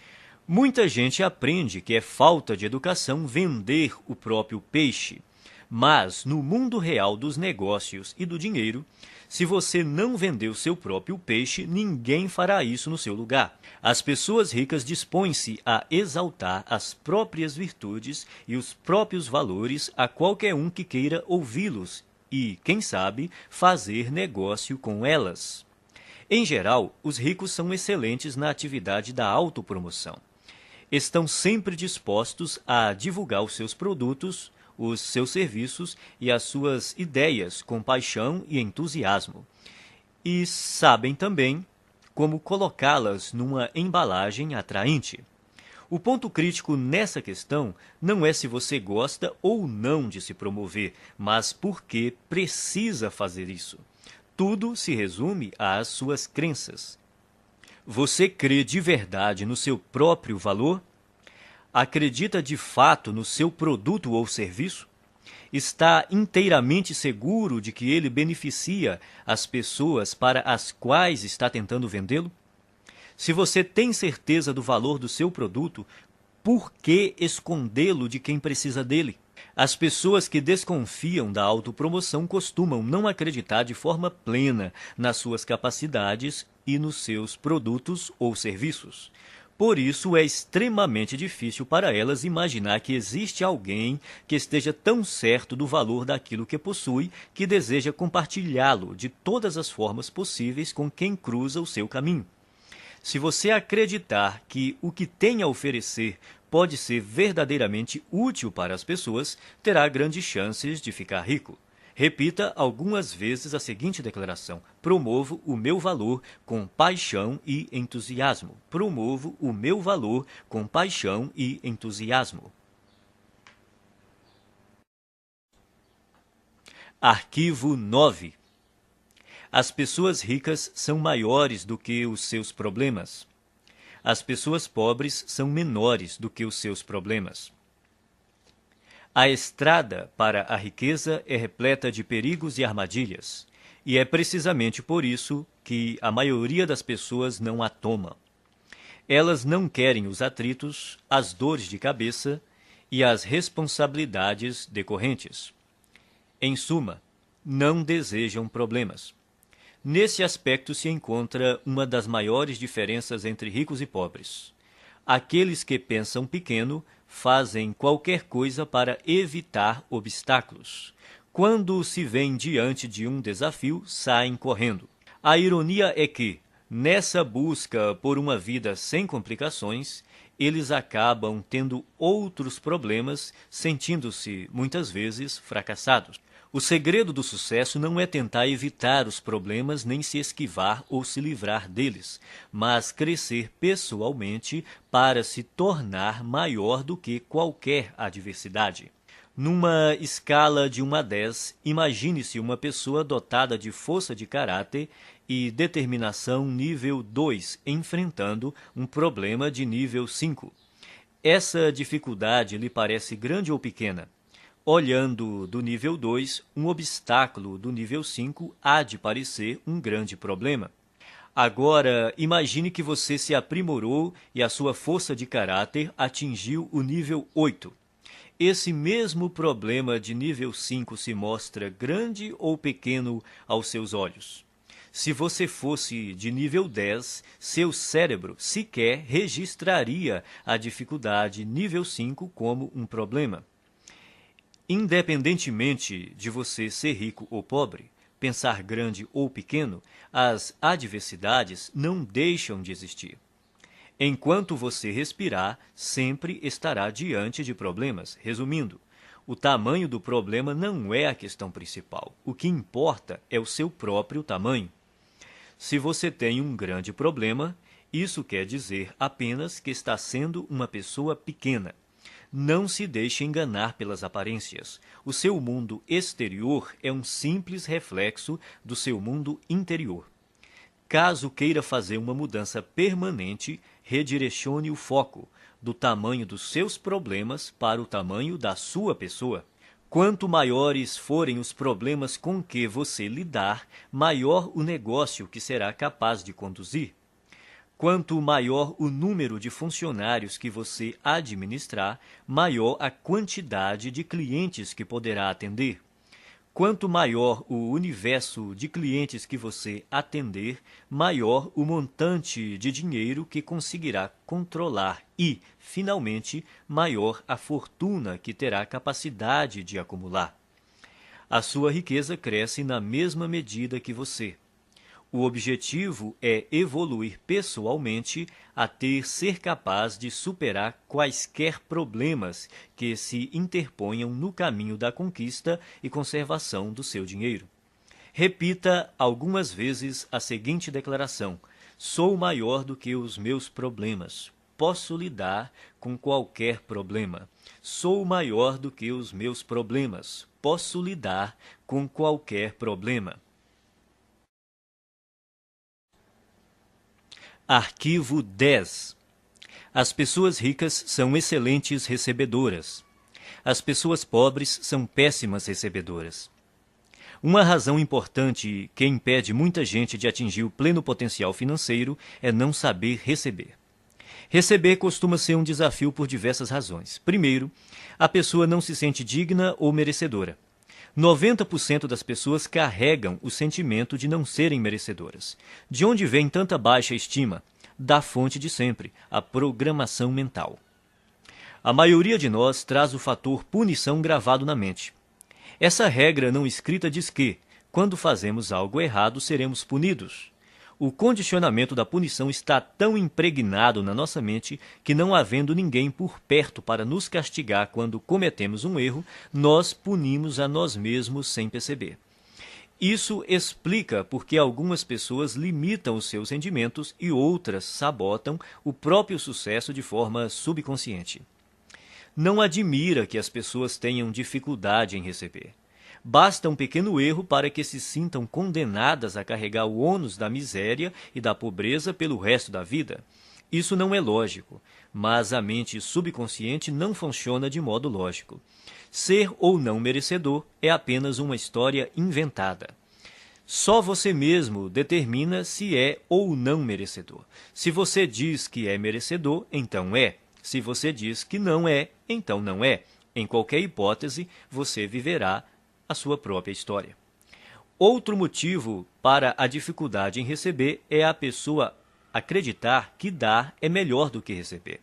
Muita gente aprende que é falta de educação vender o próprio peixe. Mas, no mundo real dos negócios e do dinheiro, se você não vender o seu próprio peixe, ninguém fará isso no seu lugar. As pessoas ricas dispõem-se a exaltar as próprias virtudes e os próprios valores a qualquer um que queira ouvi-los e, quem sabe, fazer negócio com elas. Em geral, os ricos são excelentes na atividade da autopromoção. Estão sempre dispostos a divulgar os seus produtos, os seus serviços e as suas ideias com paixão e entusiasmo. E sabem também como colocá-las numa embalagem atraente. O ponto crítico nessa questão não é se você gosta ou não de se promover, mas por que precisa fazer isso. Tudo se resume às suas crenças. Você crê de verdade no seu próprio valor? Acredita de fato no seu produto ou serviço? Está inteiramente seguro de que ele beneficia as pessoas para as quais está tentando vendê-lo? Se você tem certeza do valor do seu produto, por que escondê-lo de quem precisa dele? As pessoas que desconfiam da autopromoção costumam não acreditar de forma plena nas suas capacidades e nos seus produtos ou serviços. Por isso, é extremamente difícil para elas imaginar que existe alguém que esteja tão certo do valor daquilo que possui que deseja compartilhá-lo de todas as formas possíveis com quem cruza o seu caminho. Se você acreditar que o que tem a oferecer pode ser verdadeiramente útil para as pessoas, terá grandes chances de ficar rico. Repita algumas vezes a seguinte declaração: promovo o meu valor com paixão e entusiasmo. Promovo o meu valor com paixão e entusiasmo. Arquivo 9. As pessoas ricas são maiores do que os seus problemas. As pessoas pobres são menores do que os seus problemas. A estrada para a riqueza é repleta de perigos e armadilhas, e é precisamente por isso que a maioria das pessoas não a toma. Elas não querem os atritos, as dores de cabeça e as responsabilidades decorrentes. Em suma, não desejam problemas. Nesse aspecto se encontra uma das maiores diferenças entre ricos e pobres. Aqueles que pensam pequeno fazem qualquer coisa para evitar obstáculos. Quando se veem diante de um desafio, saem correndo. A ironia é que, nessa busca por uma vida sem complicações, eles acabam tendo outros problemas, sentindo-se, muitas vezes, fracassados. O segredo do sucesso não é tentar evitar os problemas nem se esquivar ou se livrar deles, mas crescer pessoalmente para se tornar maior do que qualquer adversidade. Numa escala de 1 a 10, imagine-se uma pessoa dotada de força de caráter e determinação nível 2, enfrentando um problema de nível 5. Essa dificuldade lhe parece grande ou pequena? Olhando do nível 2, um obstáculo do nível 5 há de parecer um grande problema. Agora, imagine que você se aprimorou e a sua força de caráter atingiu o nível 8. Esse mesmo problema de nível 5 se mostra grande ou pequeno aos seus olhos? Se você fosse de nível 10, seu cérebro sequer registraria a dificuldade nível 5 como um problema. Independentemente de você ser rico ou pobre, pensar grande ou pequeno, as adversidades não deixam de existir. Enquanto você respirar, sempre estará diante de problemas. Resumindo, o tamanho do problema não é a questão principal. O que importa é o seu próprio tamanho. Se você tem um grande problema, isso quer dizer apenas que está sendo uma pessoa pequena. Não se deixe enganar pelas aparências. O seu mundo exterior é um simples reflexo do seu mundo interior. Caso queira fazer uma mudança permanente, redirecione o foco do tamanho dos seus problemas para o tamanho da sua pessoa. Quanto maiores forem os problemas com que você lidar, maior o negócio que será capaz de conduzir. Quanto maior o número de funcionários que você administrar, maior a quantidade de clientes que poderá atender. Quanto maior o universo de clientes que você atender, maior o montante de dinheiro que conseguirá controlar e, finalmente, maior a fortuna que terá capacidade de acumular. A sua riqueza cresce na mesma medida que você. O objetivo é evoluir pessoalmente até ser capaz de superar quaisquer problemas que se interponham no caminho da conquista e conservação do seu dinheiro. Repita algumas vezes a seguinte declaração: sou maior do que os meus problemas. Posso lidar com qualquer problema. Sou maior do que os meus problemas. Posso lidar com qualquer problema. Arquivo 10. As pessoas ricas são excelentes recebedoras. As pessoas pobres são péssimas recebedoras. Uma razão importante que impede muita gente de atingir o pleno potencial financeiro é não saber receber. Receber costuma ser um desafio por diversas razões. Primeiro, a pessoa não se sente digna ou merecedora. 90% das pessoas carregam o sentimento de não serem merecedoras. De onde vem tanta baixa estima? Da fonte de sempre, a programação mental. A maioria de nós traz o fator punição gravado na mente. Essa regra não escrita diz que, quando fazemos algo errado, seremos punidos. O condicionamento da punição está tão impregnado na nossa mente que, não havendo ninguém por perto para nos castigar quando cometemos um erro, nós punimos a nós mesmos sem perceber. Isso explica porque algumas pessoas limitam os seus rendimentos e outras sabotam o próprio sucesso de forma subconsciente. Não admira que as pessoas tenham dificuldade em receber. Basta um pequeno erro para que se sintam condenadas a carregar o ônus da miséria e da pobreza pelo resto da vida. Isso não é lógico, mas a mente subconsciente não funciona de modo lógico. Ser ou não merecedor é apenas uma história inventada. Só você mesmo determina se é ou não merecedor. Se você diz que é merecedor, então é. Se você diz que não é, então não é. Em qualquer hipótese, você viverá a sua própria história. Outro motivo para a dificuldade em receber é a pessoa acreditar que dar é melhor do que receber.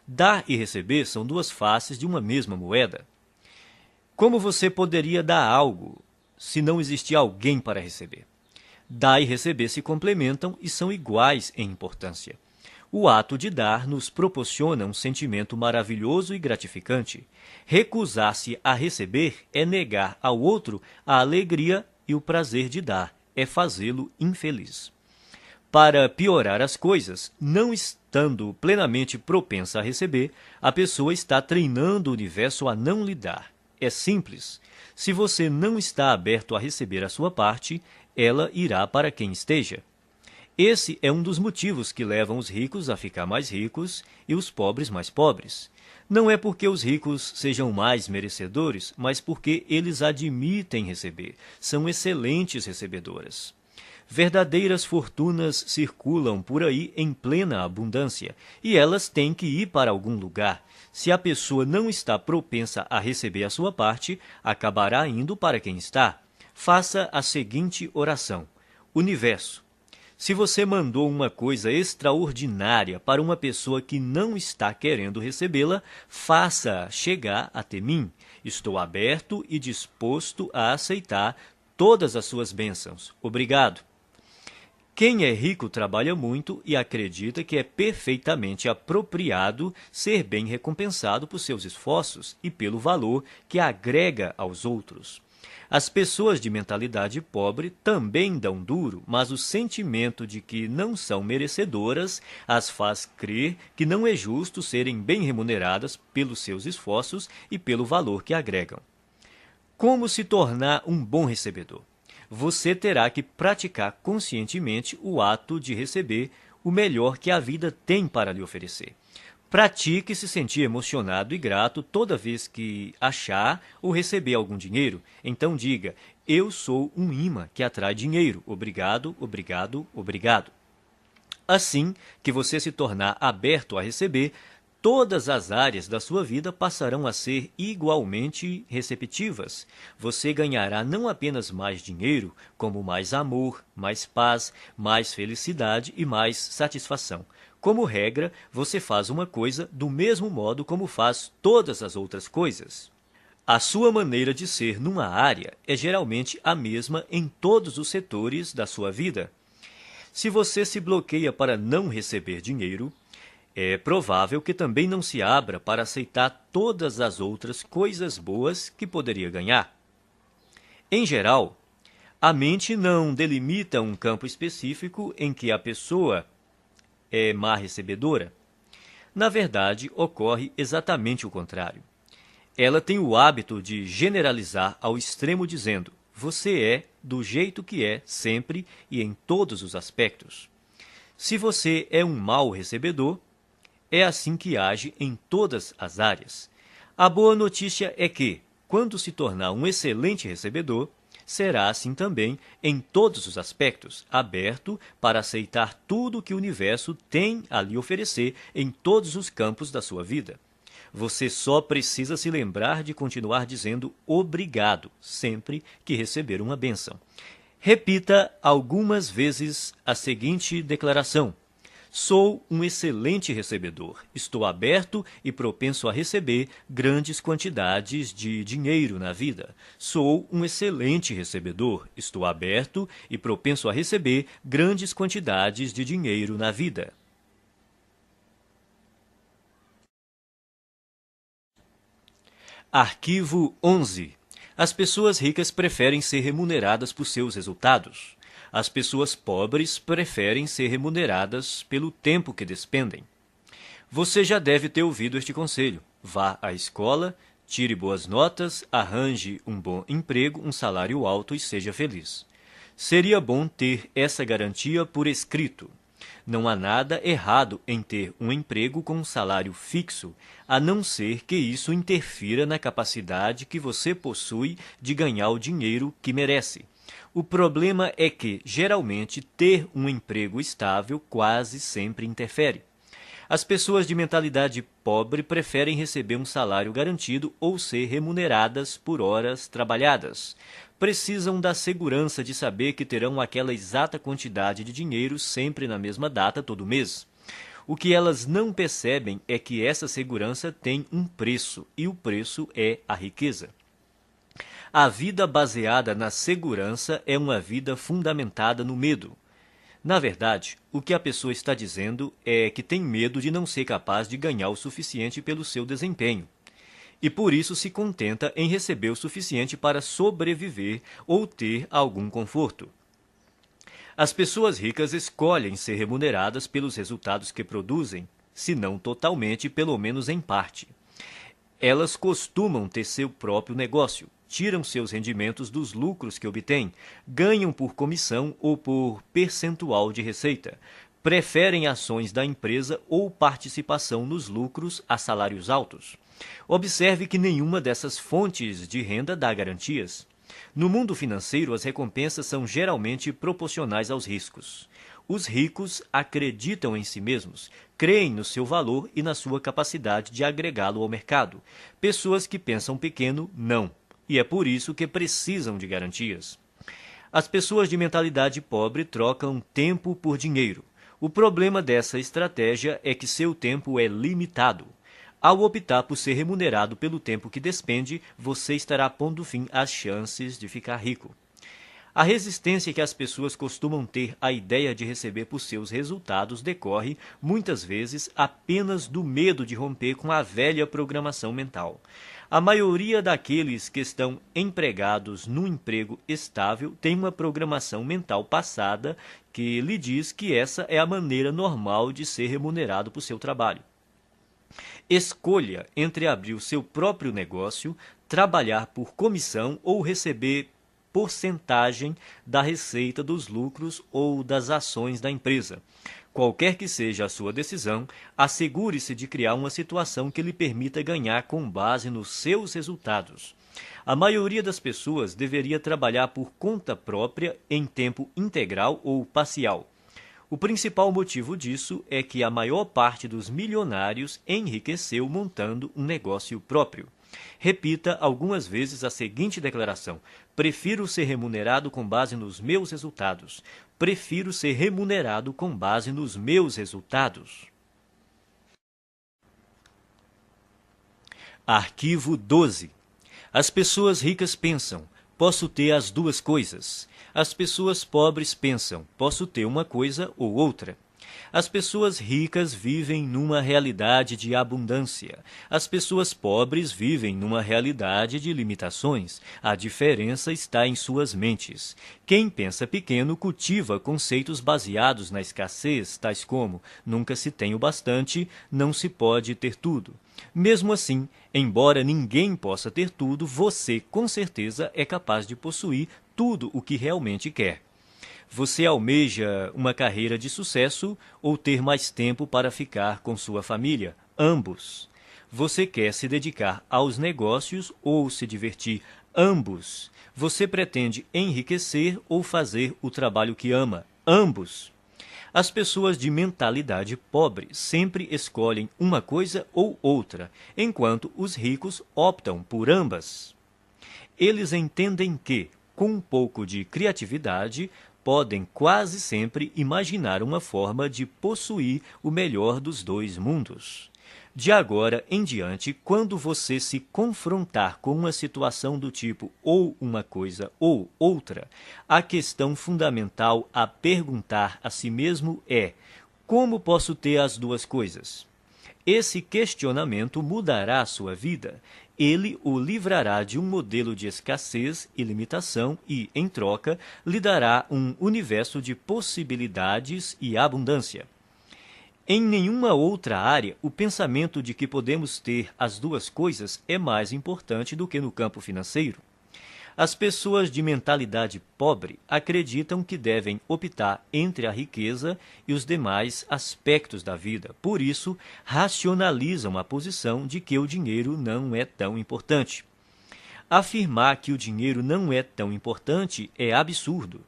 Dar e receber são duas faces de uma mesma moeda. Como você poderia dar algo se não existir alguém para receber? Dar e receber se complementam e são iguais em importância. O ato de dar nos proporciona um sentimento maravilhoso e gratificante. Recusar-se a receber é negar ao outro a alegria e o prazer de dar, é fazê-lo infeliz. Para piorar as coisas, não estando plenamente propensa a receber, a pessoa está treinando o universo a não lhe dar. É simples. Se você não está aberto a receber a sua parte, ela irá para quem esteja. Esse é um dos motivos que levam os ricos a ficar mais ricos e os pobres mais pobres. Não é porque os ricos sejam mais merecedores, mas porque eles admitem receber. São excelentes recebedoras. Verdadeiras fortunas circulam por aí em plena abundância, e elas têm que ir para algum lugar. Se a pessoa não está propensa a receber a sua parte, acabará indo para quem está. Faça a seguinte oração: Universo, se você mandou uma coisa extraordinária para uma pessoa que não está querendo recebê-la, faça chegar até mim. Estou aberto e disposto a aceitar todas as suas bênçãos. Obrigado. Quem é rico trabalha muito e acredita que é perfeitamente apropriado ser bem recompensado por seus esforços e pelo valor que agrega aos outros. As pessoas de mentalidade pobre também dão duro, mas o sentimento de que não são merecedoras as faz crer que não é justo serem bem remuneradas pelos seus esforços e pelo valor que agregam. Como se tornar um bom recebedor? Você terá que praticar conscientemente o ato de receber o melhor que a vida tem para lhe oferecer. Pratique se sentir emocionado e grato toda vez que achar ou receber algum dinheiro. Então diga: eu sou um imã que atrai dinheiro. Obrigado, obrigado, obrigado. Assim que você se tornar aberto a receber, todas as áreas da sua vida passarão a ser igualmente receptivas. Você ganhará não apenas mais dinheiro, como mais amor, mais paz, mais felicidade e mais satisfação. Como regra, você faz uma coisa do mesmo modo como faz todas as outras coisas. A sua maneira de ser numa área é geralmente a mesma em todos os setores da sua vida. Se você se bloqueia para não receber dinheiro, é provável que também não se abra para aceitar todas as outras coisas boas que poderia ganhar. Em geral, a mente não delimita um campo específico em que a pessoa é má recebedora. Na verdade, ocorre exatamente o contrário. Ela tem o hábito de generalizar ao extremo dizendo: você é do jeito que é sempre e em todos os aspectos. Se você é um mau recebedor, é assim que age em todas as áreas. A boa notícia é que, quando se tornar um excelente recebedor, será assim também em todos os aspectos, aberto para aceitar tudo que o universo tem a lhe oferecer em todos os campos da sua vida. Você só precisa se lembrar de continuar dizendo obrigado sempre que receber uma bênção. Repita algumas vezes a seguinte declaração: Sou um excelente recebedor. Estou aberto e propenso a receber grandes quantidades de dinheiro na vida. Sou um excelente recebedor. Estou aberto e propenso a receber grandes quantidades de dinheiro na vida. Arquivo 11. As pessoas ricas preferem ser remuneradas por seus resultados. As pessoas pobres preferem ser remuneradas pelo tempo que despendem. Você já deve ter ouvido este conselho. Vá à escola, tire boas notas, arranje um bom emprego, um salário alto e seja feliz. Seria bom ter essa garantia por escrito. Não há nada errado em ter um emprego com um salário fixo, a não ser que isso interfira na capacidade que você possui de ganhar o dinheiro que merece. O problema é que, geralmente, ter um emprego estável quase sempre interfere. As pessoas de mentalidade pobre preferem receber um salário garantido ou ser remuneradas por horas trabalhadas. Precisam da segurança de saber que terão aquela exata quantidade de dinheiro sempre na mesma data todo mês. O que elas não percebem é que essa segurança tem um preço, e o preço é a riqueza. A vida baseada na segurança é uma vida fundamentada no medo. Na verdade, o que a pessoa está dizendo é que tem medo de não ser capaz de ganhar o suficiente pelo seu desempenho. E por isso se contenta em receber o suficiente para sobreviver ou ter algum conforto. As pessoas ricas escolhem ser remuneradas pelos resultados que produzem, se não totalmente, pelo menos em parte. Elas costumam ter seu próprio negócio, tiram seus rendimentos dos lucros que obtêm, ganham por comissão ou por percentual de receita, preferem ações da empresa ou participação nos lucros a salários altos. Observe que nenhuma dessas fontes de renda dá garantias. No mundo financeiro, as recompensas são geralmente proporcionais aos riscos. Os ricos acreditam em si mesmos, creem no seu valor e na sua capacidade de agregá-lo ao mercado. Pessoas que pensam pequeno, não. E é por isso que precisam de garantias. As pessoas de mentalidade pobre trocam tempo por dinheiro. O problema dessa estratégia é que seu tempo é limitado. Ao optar por ser remunerado pelo tempo que despende, você estará pondo fim às chances de ficar rico. A resistência que as pessoas costumam ter à ideia de receber por seus resultados decorre, muitas vezes, apenas do medo de romper com a velha programação mental. A maioria daqueles que estão empregados num emprego estável tem uma programação mental passada que lhe diz que essa é a maneira normal de ser remunerado por seu trabalho. Escolha entre abrir o seu próprio negócio, trabalhar por comissão ou receber porcentagem da receita dos lucros ou das ações da empresa. Qualquer que seja a sua decisão, assegure-se de criar uma situação que lhe permita ganhar com base nos seus resultados. A maioria das pessoas deveria trabalhar por conta própria em tempo integral ou parcial. O principal motivo disso é que a maior parte dos milionários enriqueceu montando um negócio próprio. Repita algumas vezes a seguinte declaração: prefiro ser remunerado com base nos meus resultados. Prefiro ser remunerado com base nos meus resultados. Arquivo 12. As pessoas ricas pensam: posso ter as duas coisas. As pessoas pobres pensam: posso ter uma coisa ou outra. As pessoas ricas vivem numa realidade de abundância. As pessoas pobres vivem numa realidade de limitações. A diferença está em suas mentes. Quem pensa pequeno cultiva conceitos baseados na escassez, tais como: nunca se tem o bastante, não se pode ter tudo. Mesmo assim, embora ninguém possa ter tudo, você com certeza é capaz de possuir tudo o que realmente quer. Você almeja uma carreira de sucesso ou ter mais tempo para ficar com sua família? Ambos. Você quer se dedicar aos negócios ou se divertir? Ambos. Você pretende enriquecer ou fazer o trabalho que ama? Ambos. As pessoas de mentalidade pobre sempre escolhem uma coisa ou outra, enquanto os ricos optam por ambas. Eles entendem que, com um pouco de criatividade, podem quase sempre imaginar uma forma de possuir o melhor dos dois mundos. De agora em diante, quando você se confrontar com uma situação do tipo ou uma coisa ou outra, a questão fundamental a perguntar a si mesmo é: como posso ter as duas coisas? Esse questionamento mudará a sua vida. Ele o livrará de um modelo de escassez e limitação e, em troca, lhe dará um universo de possibilidades e abundância. Em nenhuma outra área, o pensamento de que podemos ter as duas coisas é mais importante do que no campo financeiro. As pessoas de mentalidade pobre acreditam que devem optar entre a riqueza e os demais aspectos da vida. Por isso, racionalizam a posição de que o dinheiro não é tão importante. Afirmar que o dinheiro não é tão importante é absurdo.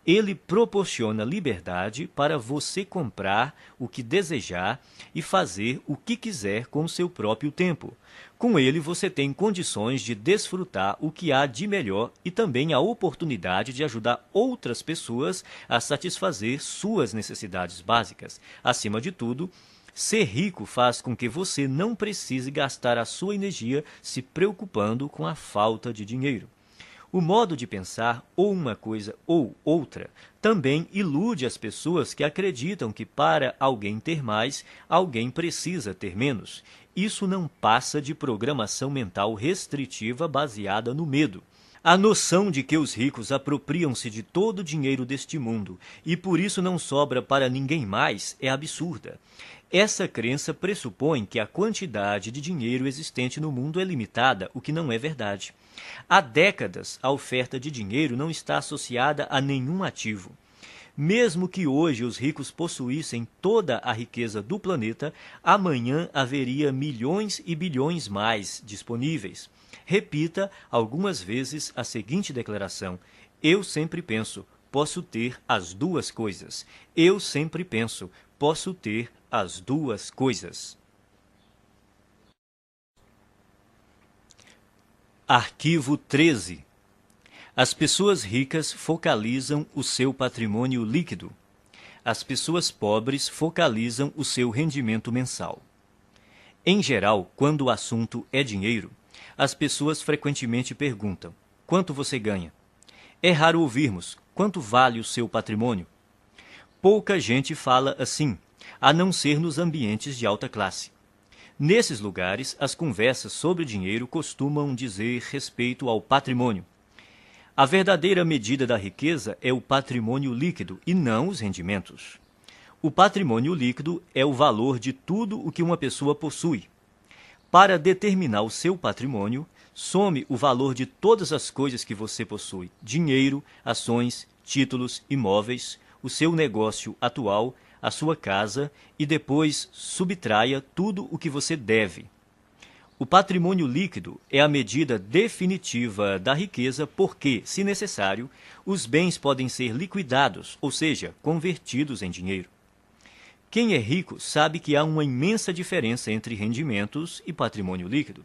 Ele proporciona liberdade para você comprar o que desejar e fazer o que quiser com seu próprio tempo. Com ele, você tem condições de desfrutar o que há de melhor e também a oportunidade de ajudar outras pessoas a satisfazer suas necessidades básicas. Acima de tudo, ser rico faz com que você não precise gastar a sua energia se preocupando com a falta de dinheiro. O modo de pensar, ou uma coisa ou outra, também ilude as pessoas que acreditam que para alguém ter mais, alguém precisa ter menos. Isso não passa de programação mental restritiva baseada no medo. A noção de que os ricos apropriam-se de todo o dinheiro deste mundo e por isso não sobra para ninguém mais é absurda. Essa crença pressupõe que a quantidade de dinheiro existente no mundo é limitada, o que não é verdade. Há décadas, a oferta de dinheiro não está associada a nenhum ativo. Mesmo que hoje os ricos possuíssem toda a riqueza do planeta, amanhã haveria milhões e bilhões mais disponíveis. Repita algumas vezes a seguinte declaração: eu sempre penso, posso ter as duas coisas. Eu sempre penso, posso ter as duas coisas. Arquivo 13. As pessoas ricas focalizam o seu patrimônio líquido. As pessoas pobres focalizam o seu rendimento mensal. Em geral, quando o assunto é dinheiro, as pessoas frequentemente perguntam: quanto você ganha? É raro ouvirmos: quanto vale o seu patrimônio? Pouca gente fala assim, a não ser nos ambientes de alta classe. Nesses lugares, as conversas sobre dinheiro costumam dizer respeito ao patrimônio. A verdadeira medida da riqueza é o patrimônio líquido e não os rendimentos. O patrimônio líquido é o valor de tudo o que uma pessoa possui. Para determinar o seu patrimônio, some o valor de todas as coisas que você possui: dinheiro, ações, títulos, imóveis, o seu negócio atual, a sua casa, e depois subtraia tudo o que você deve. O patrimônio líquido é a medida definitiva da riqueza porque, se necessário, os bens podem ser liquidados, ou seja, convertidos em dinheiro. Quem é rico sabe que há uma imensa diferença entre rendimentos e patrimônio líquido.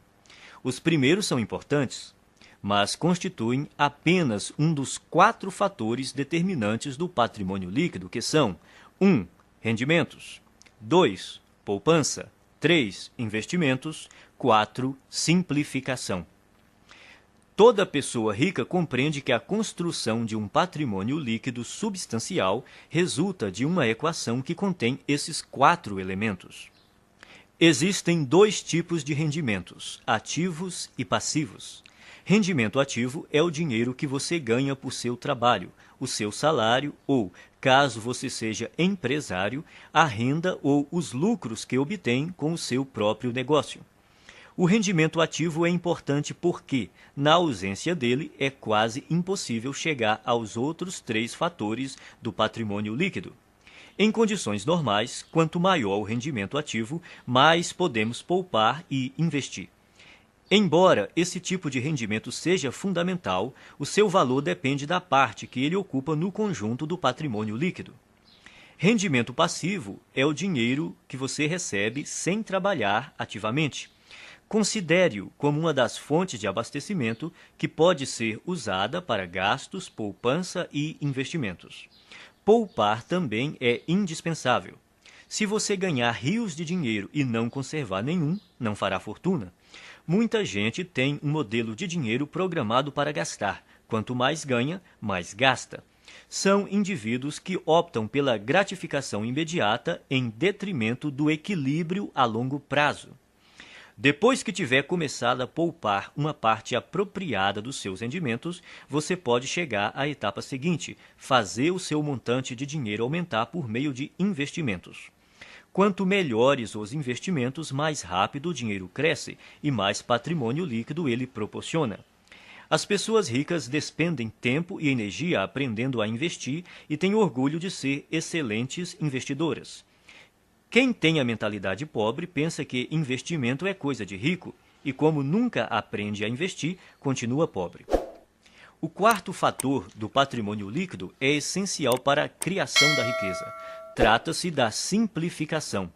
Os primeiros são importantes, mas constituem apenas um dos 4 fatores determinantes do patrimônio líquido, que são: 1. Rendimentos. 2. Poupança. 3. Investimentos. 4. Simplificação. Toda pessoa rica compreende que a construção de um patrimônio líquido substancial resulta de uma equação que contém esses 4 elementos. Existem 2 tipos de rendimentos: ativos e passivos. Rendimento ativo é o dinheiro que você ganha por seu trabalho, o seu salário ou, caso você seja empresário, a renda ou os lucros que obtém com o seu próprio negócio. O rendimento ativo é importante porque, na ausência dele, é quase impossível chegar aos outros 3 fatores do patrimônio líquido. Em condições normais, quanto maior o rendimento ativo, mais podemos poupar e investir. Embora esse tipo de rendimento seja fundamental, o seu valor depende da parte que ele ocupa no conjunto do patrimônio líquido. Rendimento passivo é o dinheiro que você recebe sem trabalhar ativamente. Considere-o como uma das fontes de abastecimento que pode ser usada para gastos, poupança e investimentos. Poupar também é indispensável. Se você ganhar rios de dinheiro e não conservar nenhum, não fará fortuna. Muita gente tem um modelo de dinheiro programado para gastar. Quanto mais ganha, mais gasta. São indivíduos que optam pela gratificação imediata em detrimento do equilíbrio a longo prazo. Depois que tiver começado a poupar uma parte apropriada dos seus rendimentos, você pode chegar à etapa seguinte, fazer o seu montante de dinheiro aumentar por meio de investimentos. Quanto melhores os investimentos, mais rápido o dinheiro cresce e mais patrimônio líquido ele proporciona. As pessoas ricas despendem tempo e energia aprendendo a investir e têm orgulho de ser excelentes investidoras. Quem tem a mentalidade pobre pensa que investimento é coisa de rico e, como nunca aprende a investir, continua pobre. O quarto fator do patrimônio líquido é essencial para a criação da riqueza. Trata-se da simplificação.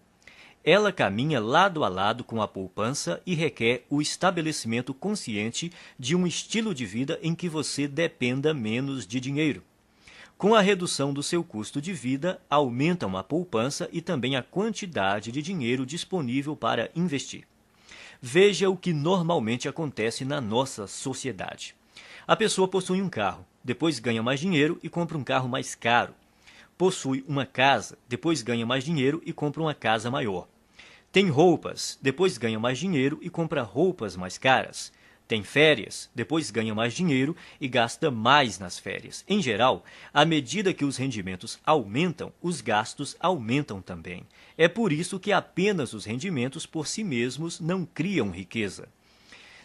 Ela caminha lado a lado com a poupança e requer o estabelecimento consciente de um estilo de vida em que você dependa menos de dinheiro. Com a redução do seu custo de vida, aumentam a poupança e também a quantidade de dinheiro disponível para investir. Veja o que normalmente acontece na nossa sociedade. A pessoa possui um carro, depois ganha mais dinheiro e compra um carro mais caro. Possui uma casa, depois ganha mais dinheiro e compra uma casa maior. Tem roupas, depois ganha mais dinheiro e compra roupas mais caras. Tem férias, depois ganha mais dinheiro e gasta mais nas férias. Em geral, à medida que os rendimentos aumentam, os gastos aumentam também. É por isso que apenas os rendimentos por si mesmos não criam riqueza.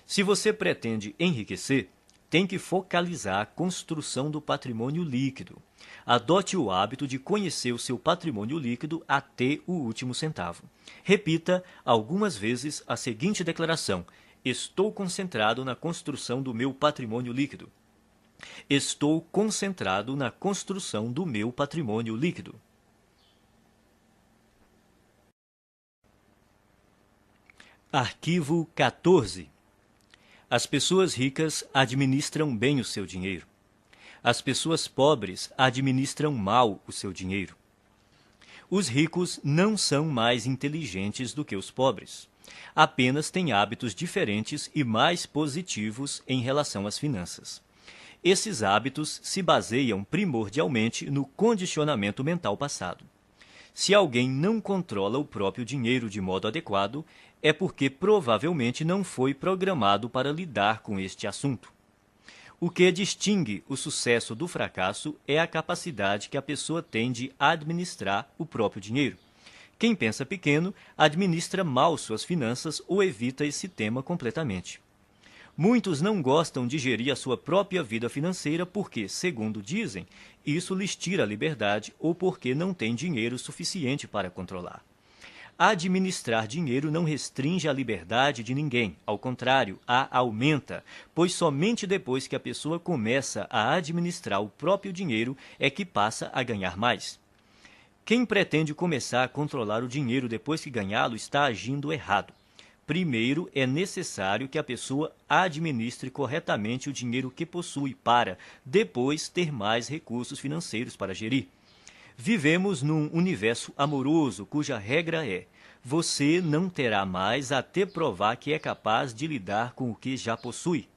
Se você pretende enriquecer, tem que focalizar a construção do patrimônio líquido. Adote o hábito de conhecer o seu patrimônio líquido até o último centavo. Repita algumas vezes a seguinte declaração: estou concentrado na construção do meu patrimônio líquido. Estou concentrado na construção do meu patrimônio líquido. Arquivo 14. As pessoas ricas administram bem o seu dinheiro. As pessoas pobres administram mal o seu dinheiro. Os ricos não são mais inteligentes do que os pobres. Apenas têm hábitos diferentes e mais positivos em relação às finanças. Esses hábitos se baseiam primordialmente no condicionamento mental passado. Se alguém não controla o próprio dinheiro de modo adequado, é porque provavelmente não foi programado para lidar com este assunto. O que distingue o sucesso do fracasso é a capacidade que a pessoa tem de administrar o próprio dinheiro. Quem pensa pequeno administra mal suas finanças ou evita esse tema completamente. Muitos não gostam de gerir a sua própria vida financeira porque, segundo dizem, isso lhes tira a liberdade ou porque não têm dinheiro suficiente para controlar. Administrar dinheiro não restringe a liberdade de ninguém, ao contrário, a aumenta, pois somente depois que a pessoa começa a administrar o próprio dinheiro é que passa a ganhar mais. Quem pretende começar a controlar o dinheiro depois que ganhá-lo está agindo errado. Primeiro, é necessário que a pessoa administre corretamente o dinheiro que possui para, depois, ter mais recursos financeiros para gerir. Vivemos num universo amoroso cuja regra é: você não terá mais até provar que é capaz de lidar com o que já possui.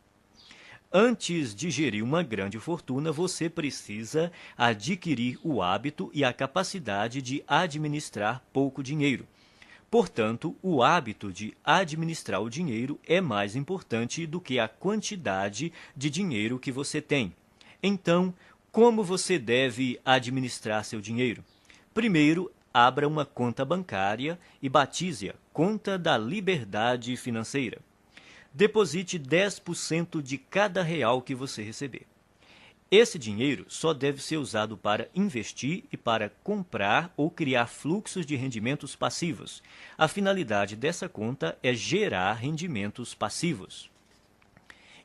Antes de gerir uma grande fortuna, você precisa adquirir o hábito e a capacidade de administrar pouco dinheiro. Portanto, o hábito de administrar o dinheiro é mais importante do que a quantidade de dinheiro que você tem. Então, como você deve administrar seu dinheiro? Primeiro, abra uma conta bancária e batize-a Conta da Liberdade Financeira. Deposite 10% de cada real que você receber. Esse dinheiro só deve ser usado para investir e para comprar ou criar fluxos de rendimentos passivos. A finalidade dessa conta é gerar rendimentos passivos.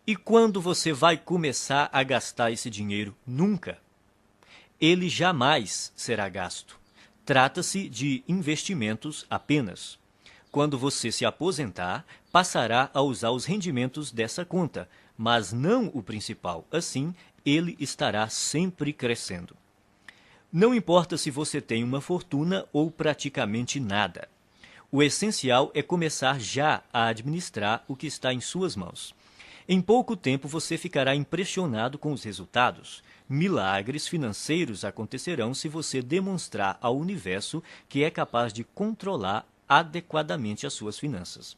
E quando você vai começar a gastar esse dinheiro? Nunca. Ele jamais será gasto. Trata-se de investimentos apenas. Quando você se aposentar, passará a usar os rendimentos dessa conta, mas não o principal. Assim, ele estará sempre crescendo. Não importa se você tem uma fortuna ou praticamente nada. O essencial é começar já a administrar o que está em suas mãos. Em pouco tempo você ficará impressionado com os resultados. Milagres financeiros acontecerão se você demonstrar ao universo que é capaz de controlar adequadamente as suas finanças.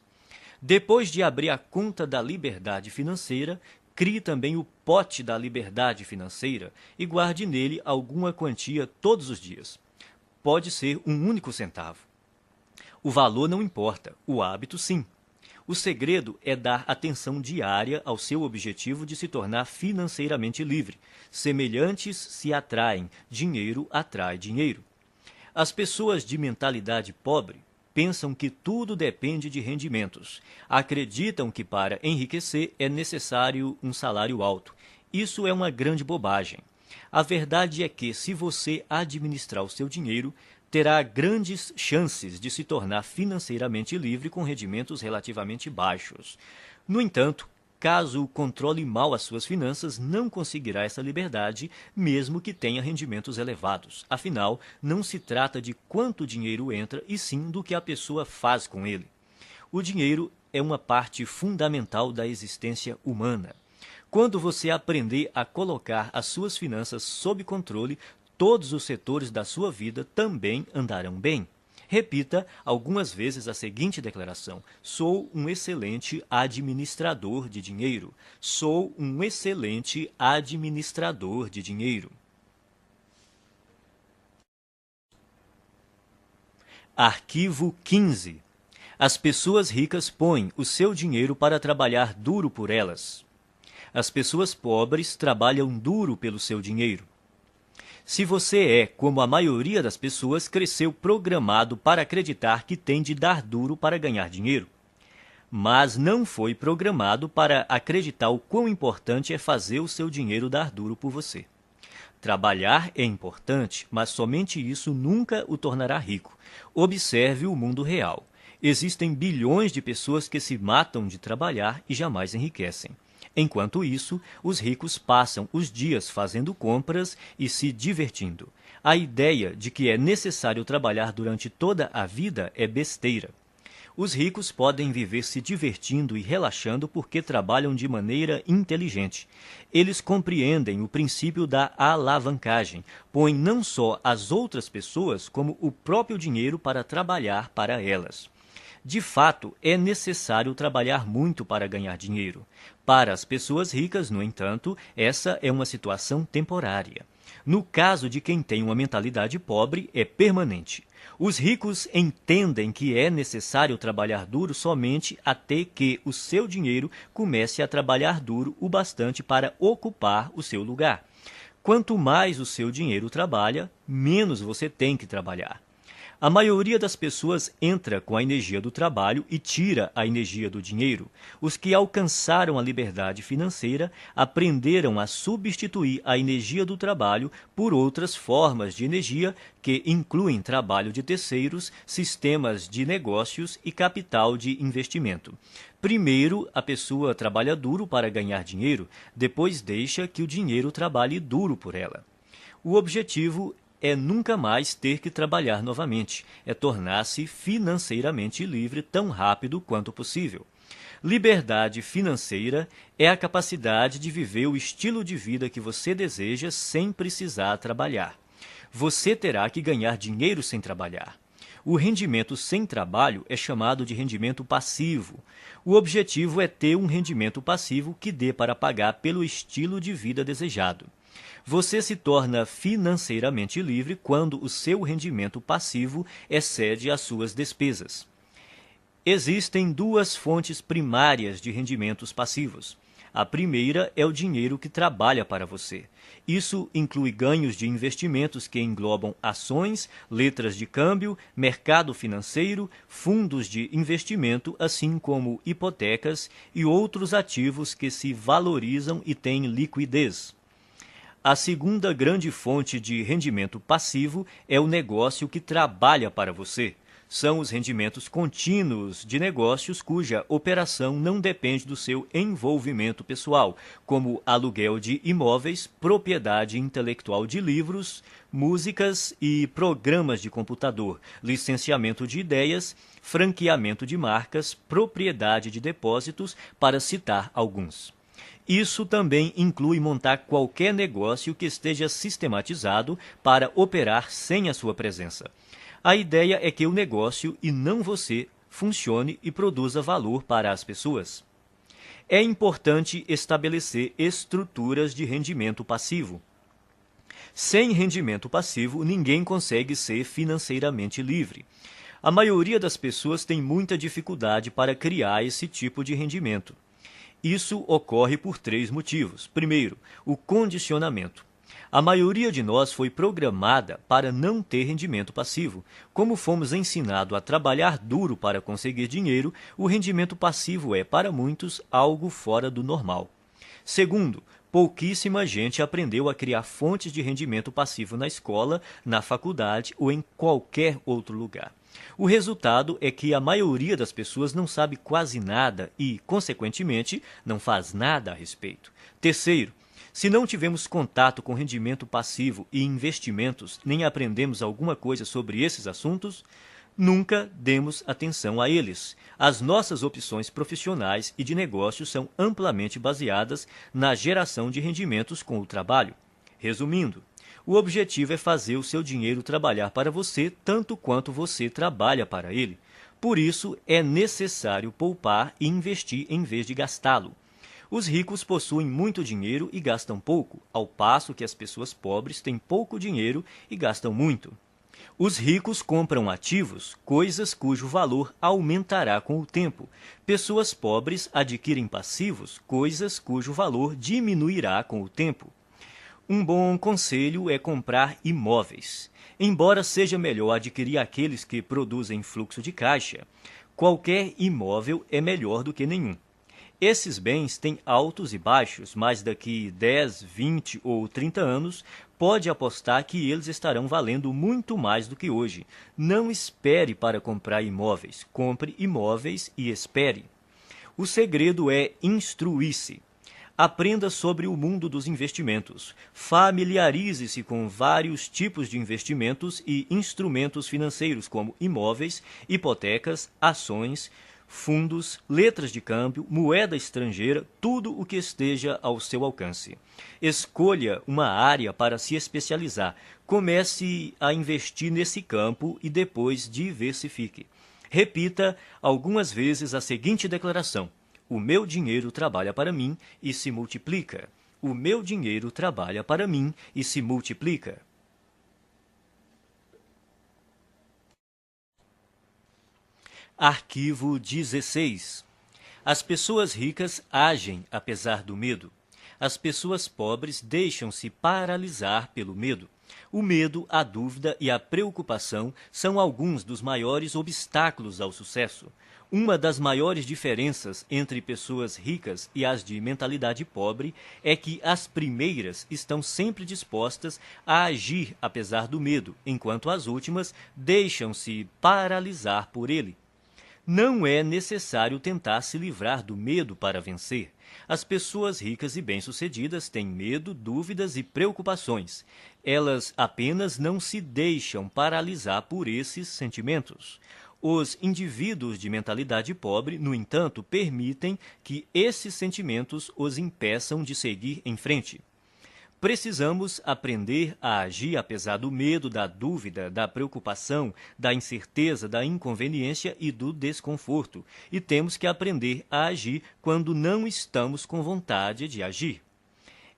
Depois de abrir a conta da liberdade financeira, crie também o pote da liberdade financeira e guarde nele alguma quantia todos os dias. Pode ser um único centavo. O valor não importa, o hábito sim. O segredo é dar atenção diária ao seu objetivo de se tornar financeiramente livre. Semelhantes se atraem, dinheiro atrai dinheiro. As pessoas de mentalidade pobre pensam que tudo depende de rendimentos. Acreditam que para enriquecer é necessário um salário alto. Isso é uma grande bobagem. A verdade é que, se você administrar o seu dinheiro, terá grandes chances de se tornar financeiramente livre com rendimentos relativamente baixos. No entanto, caso controle mal as suas finanças, não conseguirá essa liberdade, mesmo que tenha rendimentos elevados. Afinal, não se trata de quanto dinheiro entra, e sim do que a pessoa faz com ele. O dinheiro é uma parte fundamental da existência humana. Quando você aprender a colocar as suas finanças sob controle, todos os setores da sua vida também andarão bem. Repita algumas vezes a seguinte declaração: sou um excelente administrador de dinheiro. Sou um excelente administrador de dinheiro. Arquivo 15. As pessoas ricas põem o seu dinheiro para trabalhar duro por elas. As pessoas pobres trabalham duro pelo seu dinheiro. Se você é, como a maioria das pessoas, cresceu programado para acreditar que tem de dar duro para ganhar dinheiro, mas não foi programado para acreditar o quão importante é fazer o seu dinheiro dar duro por você. Trabalhar é importante, mas somente isso nunca o tornará rico. Observe o mundo real. Existem bilhões de pessoas que se matam de trabalhar e jamais enriquecem. Enquanto isso, os ricos passam os dias fazendo compras e se divertindo. A ideia de que é necessário trabalhar durante toda a vida é besteira. Os ricos podem viver se divertindo e relaxando porque trabalham de maneira inteligente. Eles compreendem o princípio da alavancagem, põem não só as outras pessoas, como o próprio dinheiro para trabalhar para elas. De fato, é necessário trabalhar muito para ganhar dinheiro. Para as pessoas ricas, no entanto, essa é uma situação temporária. No caso de quem tem uma mentalidade pobre, é permanente. Os ricos entendem que é necessário trabalhar duro somente até que o seu dinheiro comece a trabalhar duro o bastante para ocupar o seu lugar. Quanto mais o seu dinheiro trabalha, menos você tem que trabalhar. A maioria das pessoas entra com a energia do trabalho e tira a energia do dinheiro. Os que alcançaram a liberdade financeira aprenderam a substituir a energia do trabalho por outras formas de energia que incluem trabalho de terceiros, sistemas de negócios e capital de investimento. Primeiro, a pessoa trabalha duro para ganhar dinheiro, depois deixa que o dinheiro trabalhe duro por ela. O objetivo é nunca mais ter que trabalhar novamente, é tornar-se financeiramente livre tão rápido quanto possível. Liberdade financeira é a capacidade de viver o estilo de vida que você deseja sem precisar trabalhar. Você terá que ganhar dinheiro sem trabalhar. O rendimento sem trabalho é chamado de rendimento passivo. O objetivo é ter um rendimento passivo que dê para pagar pelo estilo de vida desejado. Você se torna financeiramente livre quando o seu rendimento passivo excede as suas despesas. Existem duas fontes primárias de rendimentos passivos. A primeira é o dinheiro que trabalha para você. Isso inclui ganhos de investimentos que englobam ações, letras de câmbio, mercado financeiro, fundos de investimento, assim como hipotecas e outros ativos que se valorizam e têm liquidez. A segunda grande fonte de rendimento passivo é o negócio que trabalha para você. São os rendimentos contínuos de negócios cuja operação não depende do seu envolvimento pessoal, como aluguel de imóveis, propriedade intelectual de livros, músicas e programas de computador, licenciamento de ideias, franqueamento de marcas, propriedade de depósitos, para citar alguns. Isso também inclui montar qualquer negócio que esteja sistematizado para operar sem a sua presença. A ideia é que o negócio, e não você, funcione e produza valor para as pessoas. É importante estabelecer estruturas de rendimento passivo. Sem rendimento passivo, ninguém consegue ser financeiramente livre. A maioria das pessoas tem muita dificuldade para criar esse tipo de rendimento. Isso ocorre por 3 motivos. Primeiro, o condicionamento. A maioria de nós foi programada para não ter rendimento passivo. Como fomos ensinados a trabalhar duro para conseguir dinheiro, o rendimento passivo é, para muitos, algo fora do normal. Segundo, pouquíssima gente aprendeu a criar fontes de rendimento passivo na escola, na faculdade ou em qualquer outro lugar. O resultado é que a maioria das pessoas não sabe quase nada e, consequentemente, não faz nada a respeito. Terceiro, se não tivemos contato com rendimento passivo e investimentos, nem aprendemos alguma coisa sobre esses assuntos, nunca demos atenção a eles. As nossas opções profissionais e de negócios são amplamente baseadas na geração de rendimentos com o trabalho. Resumindo, o objetivo é fazer o seu dinheiro trabalhar para você tanto quanto você trabalha para ele. Por isso, é necessário poupar e investir em vez de gastá-lo. Os ricos possuem muito dinheiro e gastam pouco, ao passo que as pessoas pobres têm pouco dinheiro e gastam muito. Os ricos compram ativos, coisas cujo valor aumentará com o tempo. Pessoas pobres adquirem passivos, coisas cujo valor diminuirá com o tempo. Um bom conselho é comprar imóveis. Embora seja melhor adquirir aqueles que produzem fluxo de caixa, qualquer imóvel é melhor do que nenhum. Esses bens têm altos e baixos, mas daqui 10, 20 ou 30 anos, pode apostar que eles estarão valendo muito mais do que hoje. Não espere para comprar imóveis. Compre imóveis e espere. O segredo é instruir-se. Aprenda sobre o mundo dos investimentos. Familiarize-se com vários tipos de investimentos e instrumentos financeiros, como imóveis, hipotecas, ações, fundos, letras de câmbio, moeda estrangeira, tudo o que esteja ao seu alcance. Escolha uma área para se especializar. Comece a investir nesse campo e depois diversifique. Repita algumas vezes a seguinte declaração: o meu dinheiro trabalha para mim e se multiplica. O meu dinheiro trabalha para mim e se multiplica. Arquivo 16. As pessoas ricas agem apesar do medo. As pessoas pobres deixam-se paralisar pelo medo. O medo, a dúvida e a preocupação são alguns dos maiores obstáculos ao sucesso. Uma das maiores diferenças entre pessoas ricas e as de mentalidade pobre é que as primeiras estão sempre dispostas a agir apesar do medo, enquanto as últimas deixam-se paralisar por ele. Não é necessário tentar se livrar do medo para vencer. As pessoas ricas e bem-sucedidas têm medo, dúvidas e preocupações. Elas apenas não se deixam paralisar por esses sentimentos. Os indivíduos de mentalidade pobre, no entanto, permitem que esses sentimentos os impeçam de seguir em frente. Precisamos aprender a agir apesar do medo, da dúvida, da preocupação, da incerteza, da inconveniência e do desconforto. E temos que aprender a agir quando não estamos com vontade de agir.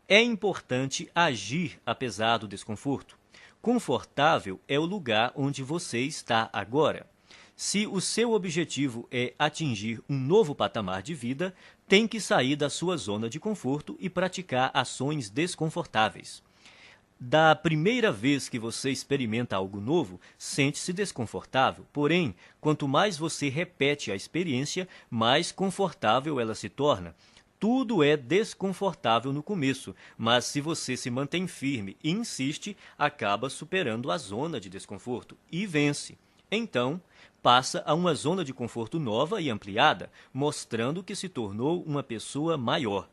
É importante agir apesar do desconforto. Confortável é o lugar onde você está agora. Se o seu objetivo é atingir um novo patamar de vida, tem que sair da sua zona de conforto e praticar ações desconfortáveis. Da primeira vez que você experimenta algo novo, sente-se desconfortável. Porém, quanto mais você repete a experiência, mais confortável ela se torna. Tudo é desconfortável no começo, mas se você se mantém firme e insiste, acaba superando a zona de desconforto e vence. Então, passa a uma zona de conforto nova e ampliada, mostrando que se tornou uma pessoa maior.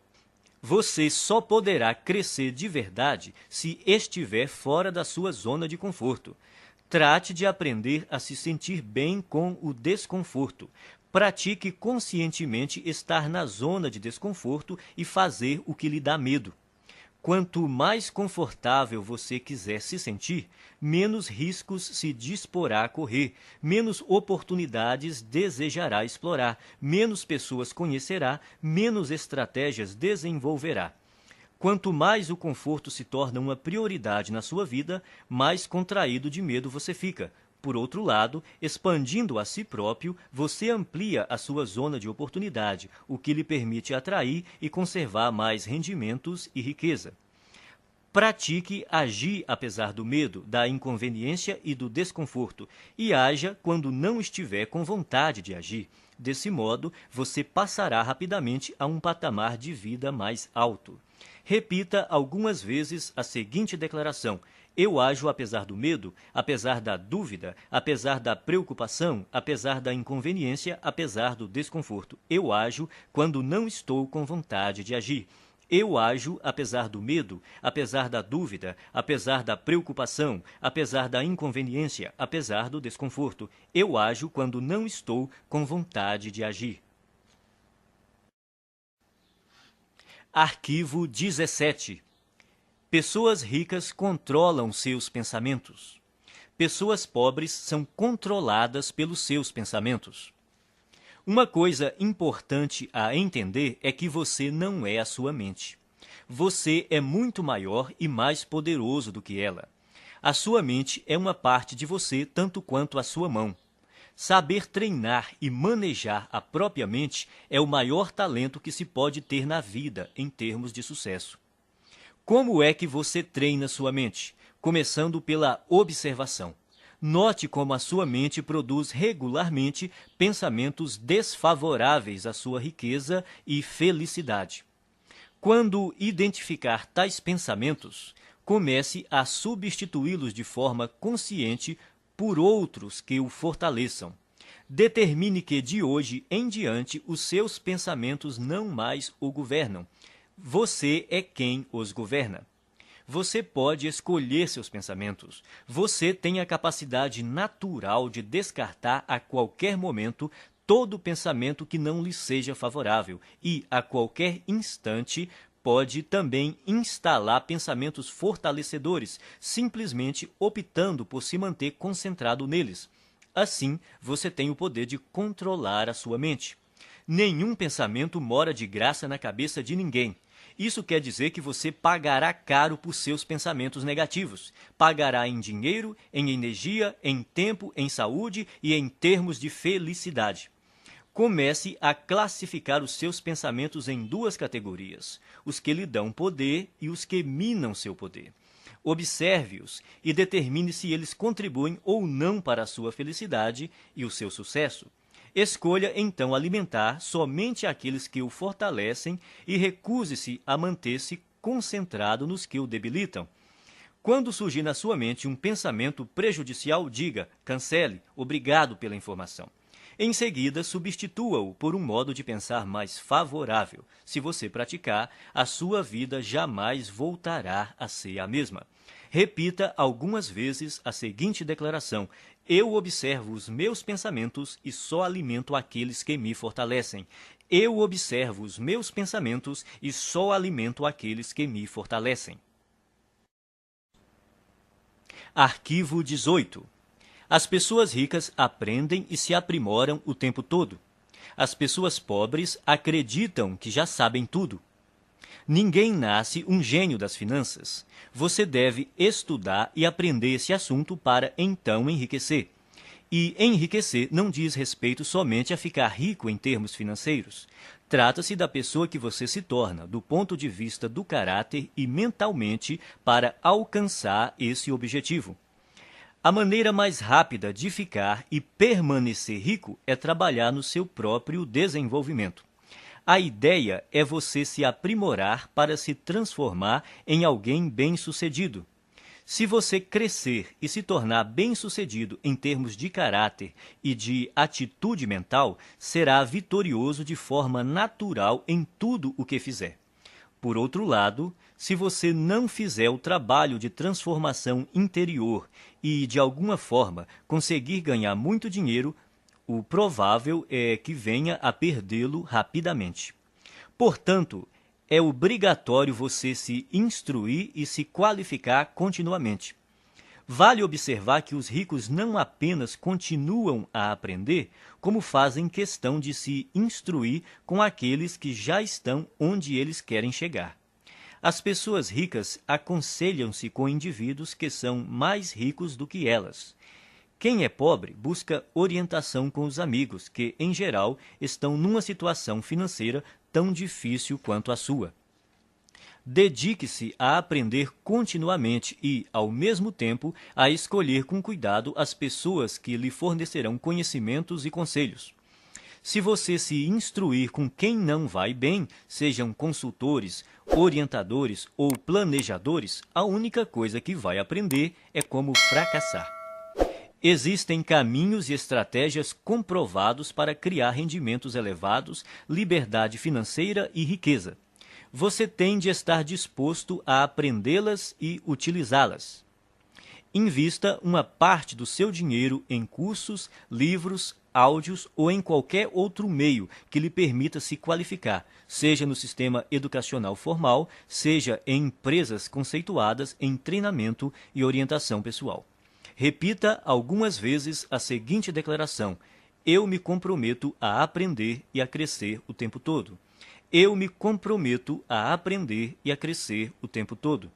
Você só poderá crescer de verdade se estiver fora da sua zona de conforto. Trate de aprender a se sentir bem com o desconforto. Pratique conscientemente estar na zona de desconforto e fazer o que lhe dá medo. Quanto mais confortável você quiser se sentir, menos riscos se disporá a correr, menos oportunidades desejará explorar, menos pessoas conhecerá, menos estratégias desenvolverá. Quanto mais o conforto se torna uma prioridade na sua vida, mais contraído de medo você fica. Por outro lado, expandindo a si próprio, você amplia a sua zona de oportunidade, o que lhe permite atrair e conservar mais rendimentos e riqueza. Pratique agir apesar do medo, da inconveniência e do desconforto, e haja quando não estiver com vontade de agir. Desse modo, você passará rapidamente a um patamar de vida mais alto. Repita algumas vezes a seguinte declaração: eu ajo apesar do medo, apesar da dúvida, apesar da preocupação, apesar da inconveniência, apesar do desconforto. Eu ajo quando não estou com vontade de agir. Eu ajo apesar do medo, apesar da dúvida, apesar da preocupação, apesar da inconveniência, apesar do desconforto. Eu ajo quando não estou com vontade de agir. Arquivo 17. Pessoas ricas controlam seus pensamentos. Pessoas pobres são controladas pelos seus pensamentos. Uma coisa importante a entender é que você não é a sua mente. Você é muito maior e mais poderoso do que ela. A sua mente é uma parte de você tanto quanto a sua mão. Saber treinar e manejar a própria mente é o maior talento que se pode ter na vida em termos de sucesso. Como é que você treina sua mente? Começando pela observação. Note como a sua mente produz regularmente pensamentos desfavoráveis à sua riqueza e felicidade. Quando identificar tais pensamentos, comece a substituí-los de forma consciente por outros que o fortaleçam. Determine que de hoje em diante os seus pensamentos não mais o governam. Você é quem os governa. Você pode escolher seus pensamentos. Você tem a capacidade natural de descartar a qualquer momento todo pensamento que não lhe seja favorável e, a qualquer instante, pode também instalar pensamentos fortalecedores, simplesmente optando por se manter concentrado neles. Assim, você tem o poder de controlar a sua mente. Nenhum pensamento mora de graça na cabeça de ninguém. Isso quer dizer que você pagará caro por seus pensamentos negativos. Pagará em dinheiro, em energia, em tempo, em saúde e em termos de felicidade. Comece a classificar os seus pensamentos em duas categorias: os que lhe dão poder e os que minam seu poder. Observe-os e determine se eles contribuem ou não para a sua felicidade e o seu sucesso. Escolha, então, alimentar somente aqueles que o fortalecem e recuse-se a manter-se concentrado nos que o debilitam. Quando surgir na sua mente um pensamento prejudicial, diga: cancele, obrigado pela informação. Em seguida, substitua-o por um modo de pensar mais favorável. Se você praticar, a sua vida jamais voltará a ser a mesma. Repita algumas vezes a seguinte declaração: eu observo os meus pensamentos e só alimento aqueles que me fortalecem. Eu observo os meus pensamentos e só alimento aqueles que me fortalecem. Arquivo 18. As pessoas ricas aprendem e se aprimoram o tempo todo. As pessoas pobres acreditam que já sabem tudo. Ninguém nasce um gênio das finanças. Você deve estudar e aprender esse assunto para então enriquecer. E enriquecer não diz respeito somente a ficar rico em termos financeiros. Trata-se da pessoa que você se torna, do ponto de vista do caráter e mentalmente, para alcançar esse objetivo. A maneira mais rápida de ficar e permanecer rico é trabalhar no seu próprio desenvolvimento. A ideia é você se aprimorar para se transformar em alguém bem-sucedido. Se você crescer e se tornar bem-sucedido em termos de caráter e de atitude mental, será vitorioso de forma natural em tudo o que fizer. Por outro lado, se você não fizer o trabalho de transformação interior e, de alguma forma, conseguir ganhar muito dinheiro, o provável é que venha a perdê-lo rapidamente. Portanto, é obrigatório você se instruir e se qualificar continuamente. Vale observar que os ricos não apenas continuam a aprender, como fazem questão de se instruir com aqueles que já estão onde eles querem chegar. As pessoas ricas aconselham-se com indivíduos que são mais ricos do que elas. Quem é pobre busca orientação com os amigos, que, em geral, estão numa situação financeira tão difícil quanto a sua. Dedique-se a aprender continuamente e, ao mesmo tempo, a escolher com cuidado as pessoas que lhe fornecerão conhecimentos e conselhos. Se você se instruir com quem não vai bem, sejam consultores, orientadores ou planejadores, a única coisa que vai aprender é como fracassar. Existem caminhos e estratégias comprovados para criar rendimentos elevados, liberdade financeira e riqueza. Você tem de estar disposto a aprendê-las e utilizá-las. Invista uma parte do seu dinheiro em cursos, livros, áudios ou em qualquer outro meio que lhe permita se qualificar, seja no sistema educacional formal, seja em empresas conceituadas em treinamento e orientação pessoal. Repita algumas vezes a seguinte declaração: eu me comprometo a aprender e a crescer o tempo todo. Eu me comprometo a aprender e a crescer o tempo todo.